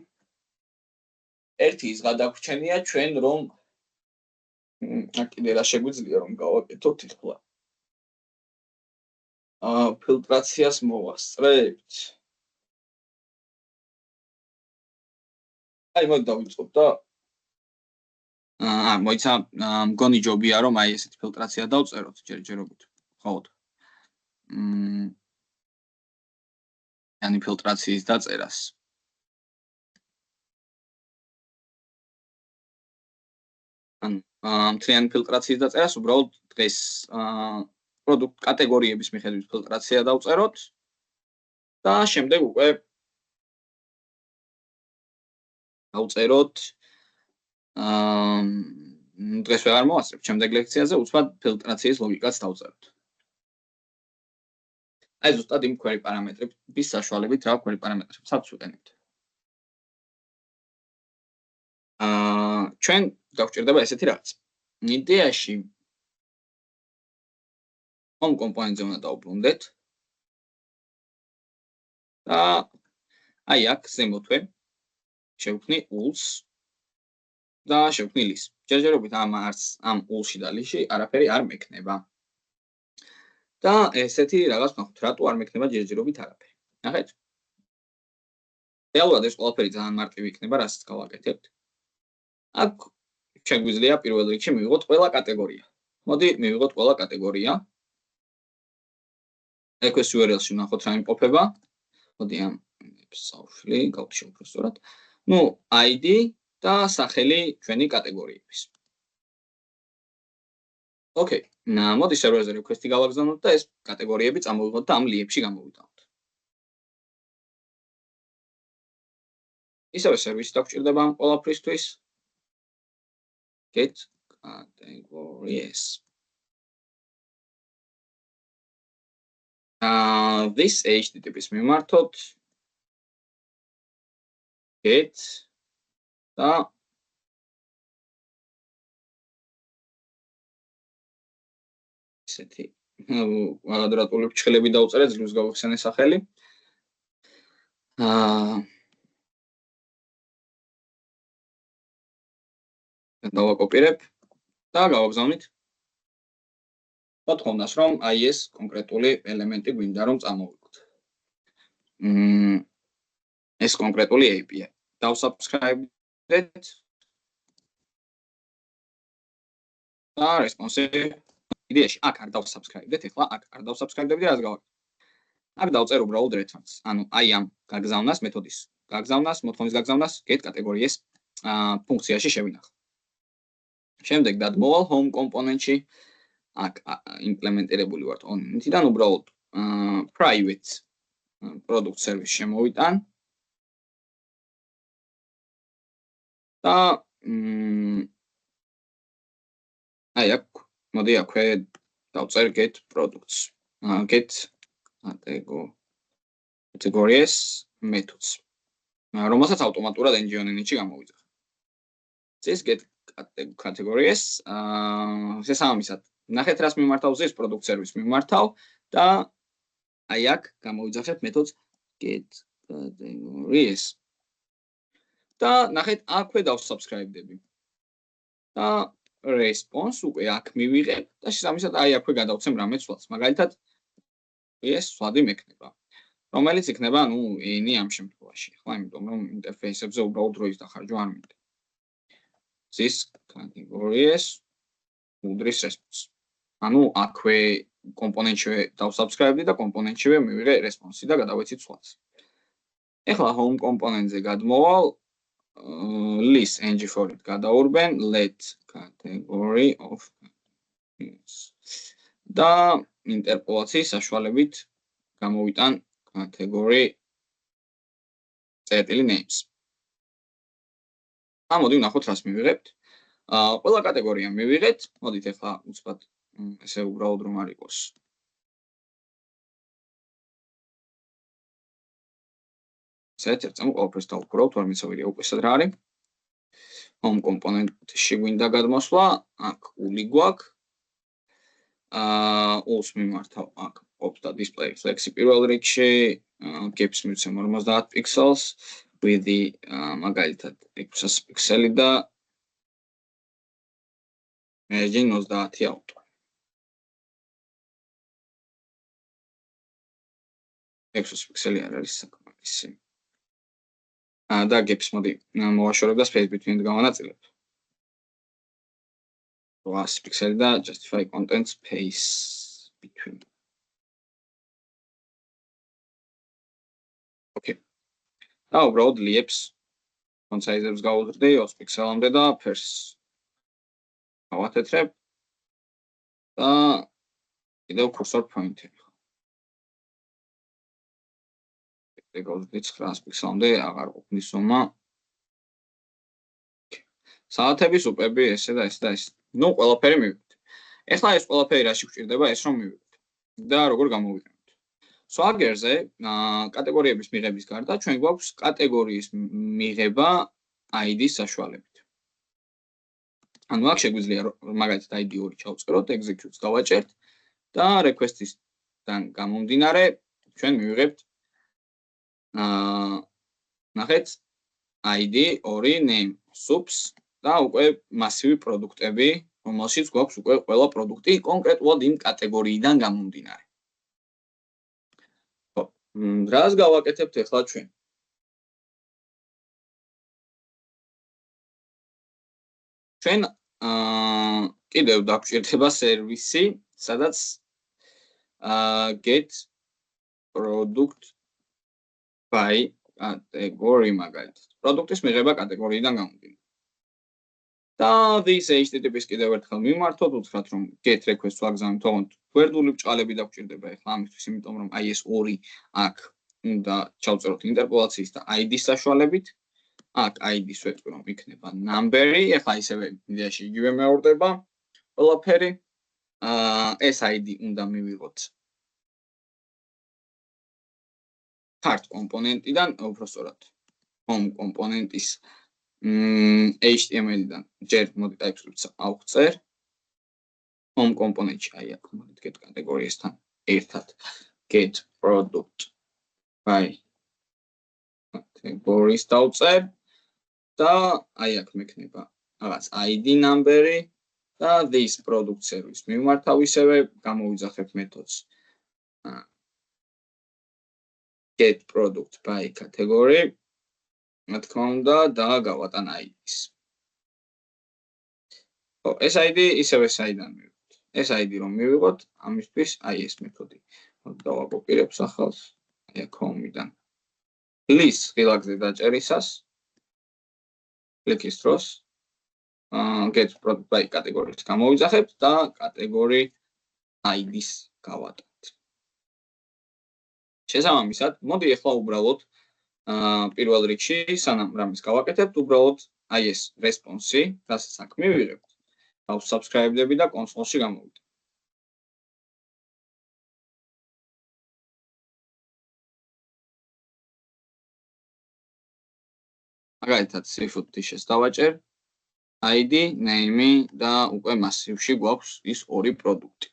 S1: ერთი ის გადაგვჩენია ჩვენ რომ კიდე რა შეგვიძლია რომ გავაკეთოთ ახლა. ფილტრაციას მოვასწრებთ. აი მოდი დავიწყოთ და მოიცა მგონი ჯობია რომ აი ესეთი ფილტრაცია დავწეროთ ჯერჯერობით. ხო. yani ფილტრაციის დაწერას. მთლიანი ფილტრაციის დაწერას უბრალოდ დღეს პროდუქტ კატეგორიების მიხედვით ფილტრაცია დავწეროთ და შემდეგ უკვე დავწეროთ დღეს ვეღარ მოვასწრებთ შემდეგ ლექციაზე უცბად ფილტრაციის ლოგიკაც დავწეროთ. აი ზუსტად იმ query პარამეტრების საშუალებით რა query პარამეტრებსაც ვიყენებთ. ჩვენ გვჭირდება ესეთი რაღაც. იდეაში home კომპონენტზე უნდა დავუბრუნდეთ. და აი აქ ზემოთვე შევქმნი ულს და შევქმნი ლის. ჯერჯერობით ამ ულში და ლისში არაფერი არ მექნება. და ესეთი რაღაც ნახოთ, რატო არ მექნება ჯერჯერობით არაფერი. ნახეთ? რეალურად ეს ყველაფერი ძალიან მარტივი იქნება, რასაც გავაკეთებთ. აქ შეგვიძლია პირველ რიგში მივიღოთ ყველა კატეგორია. მოდი მივიღოთ ყველა კატეგორია. request URL-ში ვნახოთ რა იმყოფება. მოდი ამ სავშლი გავთიშო უბრალოდ. ნუ ID და სახელი ჩვენი კატეგორიების. ოკეი. მოდი სერვერზე request-ი გავაგზავნოთ და ეს კატეგორიები წამოვიღოთ და ამ ლიებში გამოვიტანოთ. ისევე სერვისი დაგვჭირდება ამ ყველაფრისთვის. Get categories. This HTTP-ს მიმართოთ. Get და ესეთი კვადრატული ფრჩხილები დავწერე, ძლივს გავხსენე სახელი. დავაკოპირებ და გავაგზავნით მოთხოვნას, რომ აი ეს კონკრეტული ელემენტი გვინდა რომ წამოვიღოთ. ეს კონკრეტული API. დავსაბსკრაიბდეთ და response იდეაში აქ არ დავსაბსკრაიბდეთ, ეხლა აქ არ დავსაბსკრაიბდები და რას გავაკეთებ? აქ დავწერ უბრალოდ returns. ანუ აი ამ გაგზავნას მეთოდის გაგზავნას, მოთხოვნის გაგზავნას get categories ფუნქციაში შევინახავ. შემდეგ დადმოვალ home კომპონენტში აქ იმპლემენტირებული ვართ on-იდან უბრალოდ private product service შემოვიტან და აი აქ მოდი აქვე დავწერ get products get კატეგორიას მეთოდს, რომელსაც ავტომატურად engine init-ში გამოვიძახებ. This get categories შესაბამისად ნახეთ რას მიმართავ ზის product service მიმართავ და აი აქ გამოვიძახებ მეთოდს get categories და ნახეთ აქვე დავსubscribe-დები და response უკვე აქ მივიღებ და შესაბამისად აი აქვე გადავცემ რამე სვლას მაგალითად ეს სვადი მექნება რომელიც იქნება ini ამ შემთხვევაში ხო იმიტომ რომ ინტერფეისებზე უბრალოდ დროის დახარჯვა არ მინდა this categories უდრის response აქვე კომპონენტშივე დავსubscribe-დი და კომპონენტშივე მივიღე response-ი და გადავეცით სვლას ეხლა home კომპონენტზე გადმოვალ list ng4-ით გადაურბენ let category of და ინტერპოლაციის საშუალებით გამოვიტან category წერტილი names. მოდი ვნახოთ რას მივიღებთ. ყველა კატეგორია მივიღეთ. მოდით ახლა უცბად ესე უბრალოდ რომ არ იყოს. საერთოდ ყველაფერს დავუყურავთ, არ მიცავია უკვე სად რა არის. home component-ში გვინდა გადმოსვლა, აქ ული გვაქვს. ულს მიმართავ აქ ყოფს და display flex-ი პირველ რიგში, gaps მივცემ 50 pixels, width-ი მაგალითად 600 პიქსელი და margin 30 auto. 600 პიქსელი არ არის საკმარისი. და gaps მოდი მოვაშორებ და space between-ით გავანაწილებ. 800 pixel და justify content space between. Okay. და უბრალოდ lips font size-ებს გავუძრდი 20 pixel-ამდე და ფერს გავათეთრებ და კიდევ cursor point-ი. ეგ 900 pixel-ამდე აღარ ყოფნის ზომა. საათების უპები ესე და ეს და ეს. ყველაფერი მივიღეთ. ეხლა ეს ყველაფერი რაში გვჭირდება ეს რომ მივიღეთ და როგორ გამოვიყენოთ. Swagger-ზე კატეგორიების მიღების გარდა ჩვენ გვაქვს კატეგორიის მიღება ID-ის საშუალებით. ანუ აქ შეგვიძლია მაგალითად ID 2 ჩავწეროთ, execute-ს დავაჭერთ და request-ისგან გამომდინარე ჩვენ მივიღებთ ნახეთ ID 2 name subs და უკვე მასივი პროდუქტები, რომელშიც გვაქვს უკვე ყველა პროდუქტი კონკრეტულად იმ კატეგორიიდან გამომდინარე. ხო, რას გავაკეთებთ ახლა ჩვენ? ჩვენ კიდევ დაგვჭირდება სერვისი, სადაც get product by category მაგალითად. პროდუქტის მიღება კატეგორიიდან გამომდინარე. და this HTTP-ს კიდევ ერთხელ მიმართოთ, უთხრათ რომ get request ვაგზავნით, თუმცა გვერდული ბრჭყალები დაგვჭირდება ახლა ამისთვის, იმიტომ რომ აი ეს 2 აქ უნდა ჩავწეროთ ინტერპოლაციის და ID-ის საშუალებით. აქ ID-ს ვეთქვი რომ იქნება number-ი, ახლა ისევე იდეაში იგივე მეორდება ყველაფერი. ეს ID უნდა მივიღოთ cart კომპონენტიდან, უბრალოდ home კომპონენტის HTML-დან ჯერ მოდი TypeScript-ს ავწერ. home კომპონენტში აი აქ მოდით get კატეგორიასთან ერთად get product by categories დავწერ და აი აქ მექნება რაღაც ID number-ი და this product service მიმართავ ისევე გამოვიძახებ მეთოდს get product by category რა თქმა უნდა და გავატან ID-ს. ხო, ეს ID ისევე საიდან მივიღოთ. ეს ID რომ მივიღოთ, ამისთვის აი ეს მეთოდი. დავაკოპირებ სახალს, აი აქ home-დან. list ღილაკზე დაჭერისას კლიკის დროს get product by category-ს გამოვიძახებთ და category ID-ს გავატანთ. შესაბამისად, მოდი ახლა უბრალოდ პირველ რიგში სანამ რამის გავაკეთებთ, უბრალოდ აი ეს response-ი, რასაც აქ მივიღებთ, დავსubscribe-დები და კონსოლში გამოვიდეთ. მაგალითად seafood dishes დავაჭერ ID, name და უკვე მასივში გვაქვს ის ორი პროდუქტი.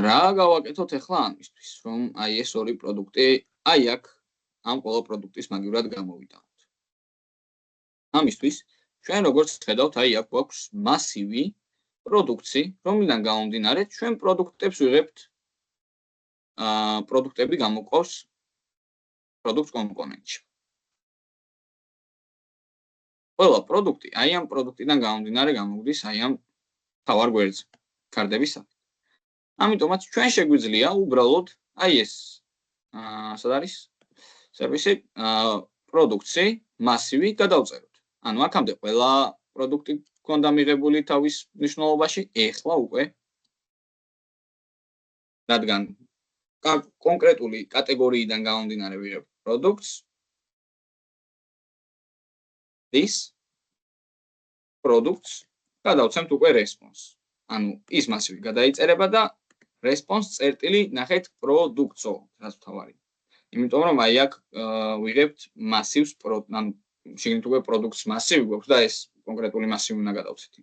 S1: რა გავაკეთოთ ახლა ამისთვის, რომ აი ეს ორი პროდუქტი აი აქ ამ ყველა პროდუქტის მაგივრად გამოვიტანოთ. ამისთვის ჩვენ როგორც ხედავთ, აი აქ გვაქვს მასივი პროდუქტი, რომლიდან გამომდინარე ჩვენ პროდუქტებს ვიღებთ პროდუქტები გამოყავს პროდუქტ კომპონენტში. ყველა პროდუქტი აი ამ პროდუქტიდან გამომდინარე გამოდის აი ამ თავარ გვერდზე, კარდებისგან. ამიტომაც ჩვენ შეგვიძლია უბრალოდ აი ეს სად არის სერვისი პროდუქტი მასივი გადავწეროთ. ანუ აქამდე ყველა პროდუქტი გქონდა მიღებული თავის მნიშვნელობაში, ეხლა უკვე რადგან კონკრეტული კატეგორიიდან გამომდინარე ვიღებთ პროდუქტს this products გადავცემთ უკვე response. ანუ ის მასივი გადაიწერება და response წერტილი ნახეთ პროდუქტსო, რაც თავარი. იმიტომ რომ აი აქ ვიღებთ მასივს, ანუ შეგნით უკვე პროდუქტს მასივი გვაქვს და ეს კონკრეტული მასივი უნდა გადავცეთ.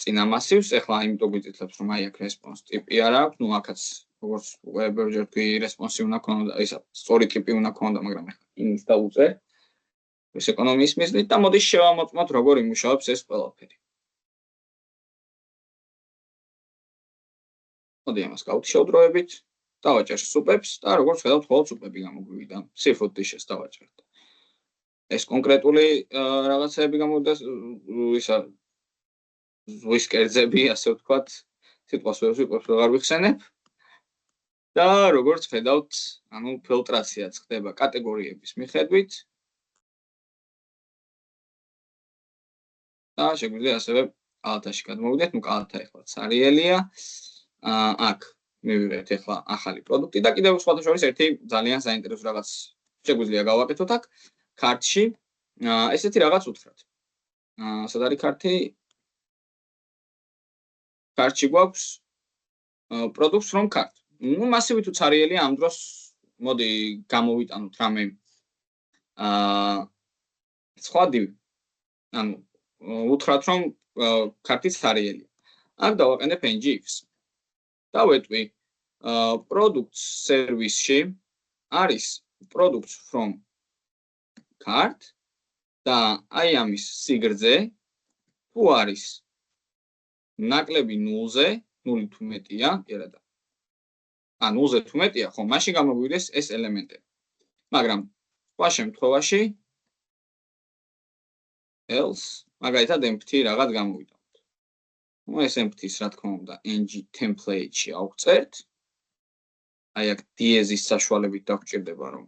S1: წინა მასივს ახლა იმიტომ გვიწითლებს რომ აი აქ response ტიპი არ აქვს, ну აქაც როგორც უკვე ბევრჯერ თქვი response უნდა ქონოდა, ისა სწორი ტიპი უნდა ქონოდა, მაგრამ ახლა იმის დავუწერ. ეს ეკონომიის მიზნით და მოდის შევამოწმოთ როგორ იმუშავებს ეს ყველაფერი. მოდი ამას გავშევდროებით, დავაჭერ სუპებს და როგორც ხედავთ, მხოლოდ სუპები გამოგვივიდა. seafood dishes დავაჭერთ. ეს კონკრეტული რაღაცები გამოვიდა, ისა ზღვის კერძები, ასე ვთქვათ, სიტყვას ვეღარ ვიხსენებ. და როგორც ხედავთ, ანუ ფილტრაციაც ხდება კატეგორიების მიხედვით. და შეგვიძლია ასევე კალათაში გადმოვიდეთ, ну კალათა ახლა ცარიელია. აქ მივიღეთ ახლა ახალი პროდუქტი და კიდევ სხვათა შორის ერთი ძალიან საინტერესო რაღაც შეგვიძლია გავაკეთოთ აქ კარტში. ესეთი რაღაც უთხრათ. სად არის კარტი? კარტში გვაქვს products from cart. ну მასივი თუ ცარიელია ამ დროს მოდი გამოვიტანოთ რამე სხვა დივი. ანუ უთხრათ რომ კარტი ცარიელია. აქ დავაყენებ ngx. დავეტყვი products service-ში არის products from cart და აი ამის სიგრძე თუ არის ნაკლები 0-ზე, 0 თუ მეტია, კი და 0-ზე თუ მეტია, ხო, მაშინ გამოგვიდეს ეს ელემენტები. მაგრამ სხვა შემთხვევაში else მაგალითად empty რაღაც გამოვიტანოთ. ну ეს empty-ს რა თქმა უნდა ng template-ში ავწერთ. აი აქ diez-ის საშუალებით დაგვჭირდება რომ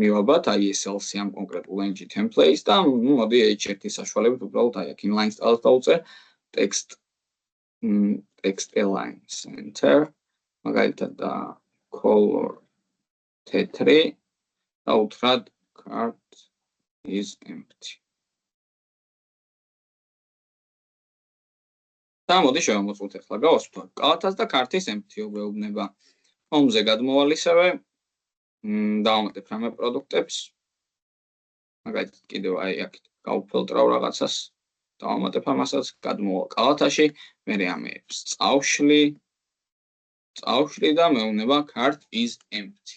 S1: მივაბათ აი ეს else-ი ამ კონკრეტულ ng template-ს და ну მოდი h1-ის საშუალებით უბრალოდ აი აქ inline style-ს დავწერ text align center მაგალითად და color t3 და უთხრათ cart is empty. და მოდი შევამოწმოთ ახლა გავასვათ კალათას და კარტის empty-ობა. home-ზე გადმოვალ ისევე დავამატებ რამე პროდუქტებს. მაგალითად კიდევ აი აქ გავფილტრავ რაღაცას. დავამატებ ამასაც, გადმოვალ კალათაში, მერე ამეებს წავშლი და მეუბნება cart is empty.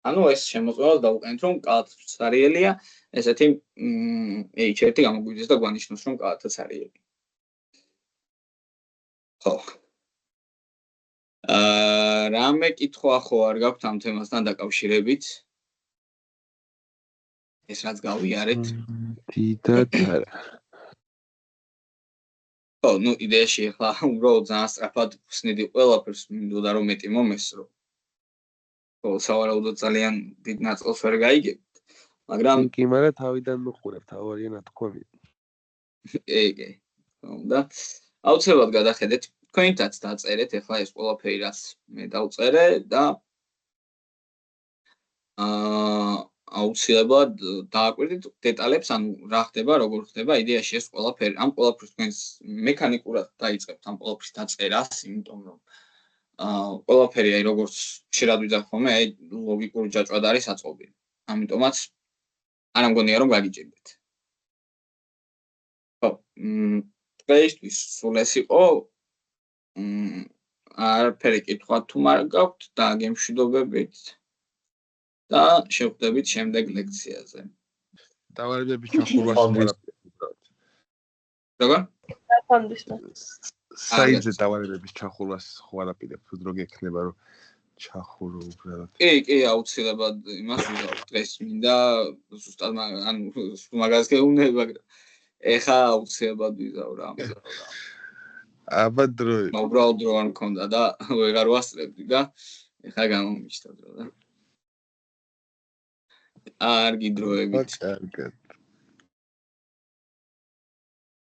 S1: ანუ ეს შემოწმებას დავუყენთ რომ კალათა ცარიელია, ესეთი h1 გამოგვიდეს და გვანიშნოს რომ კალათა ცარიელია. ხო. რამე კითხვა ხო არ გაქვთ ამ თემასთან დაკავშირებით? ეს რაც გავიარეთ?
S3: დიდად არა.
S1: ხო, ну იდეაში ახლა უბრალოდ ძალიან სწრაფად ვხსნიდი ყველაფერს, მინდოდა რომ მეტი მომესრო. ხო, სავარაუდოდ ძალიან დიდ ნაწილს ვერ გაიგებთ, მაგრამ
S3: კი, მაგრამ თავიდან მოხურებ, თავარია ნათქვამი.
S1: კი. და აუცილებლად გადახედეთ, თქვენთაც დაწერეთ ახლა ეს ყველაფერი რაც მე დავწერე და აუცილებლად დააკვირდით დეტალებს, ანუ რა ხდება, როგორ ხდება იდეაში ეს ყველაფერი. ამ ყველაფერს თქვენს მექანიკურად დაიწყებთ ამ ყველაფრის დაწერას, იმიტომ რომ ყველაფერი აი როგორც ხშირად ვიძახ ხოლმე, აი ლოგიკური ჯაჭვად არის აწყობილი. ამიტომაც არ მგონია რომ გაგიჭირდეთ. ხო, დღეისთვის სულ ეს იყო. არაფერი კითხვა თუ არ გაქვთ და გემშვიდობებით და შევხვდებით შემდეგ ლექციაზე.
S3: დავალებების ჩახურვას
S1: როგორ?
S6: ფონდის მე.
S3: საიძე დავალებების ჩახურვას ხო არაპირებ, თუ დრო გექნება რომ ჩახურო უბრალოდ.
S1: კი, აუცილებლად იმას ვიზავთ დღეს მინდა ზუსტად მაგას გეუბნები, მაგრამ ეხა აუცილებლად ვიზავ რა.
S3: აბა დრო.
S1: უბრალოდ დრო არ მქონდა და ვეღარ ვასწრებდი და ეხა გამომიჩნდა დრო და. კარგი დროებით.
S3: კარგად.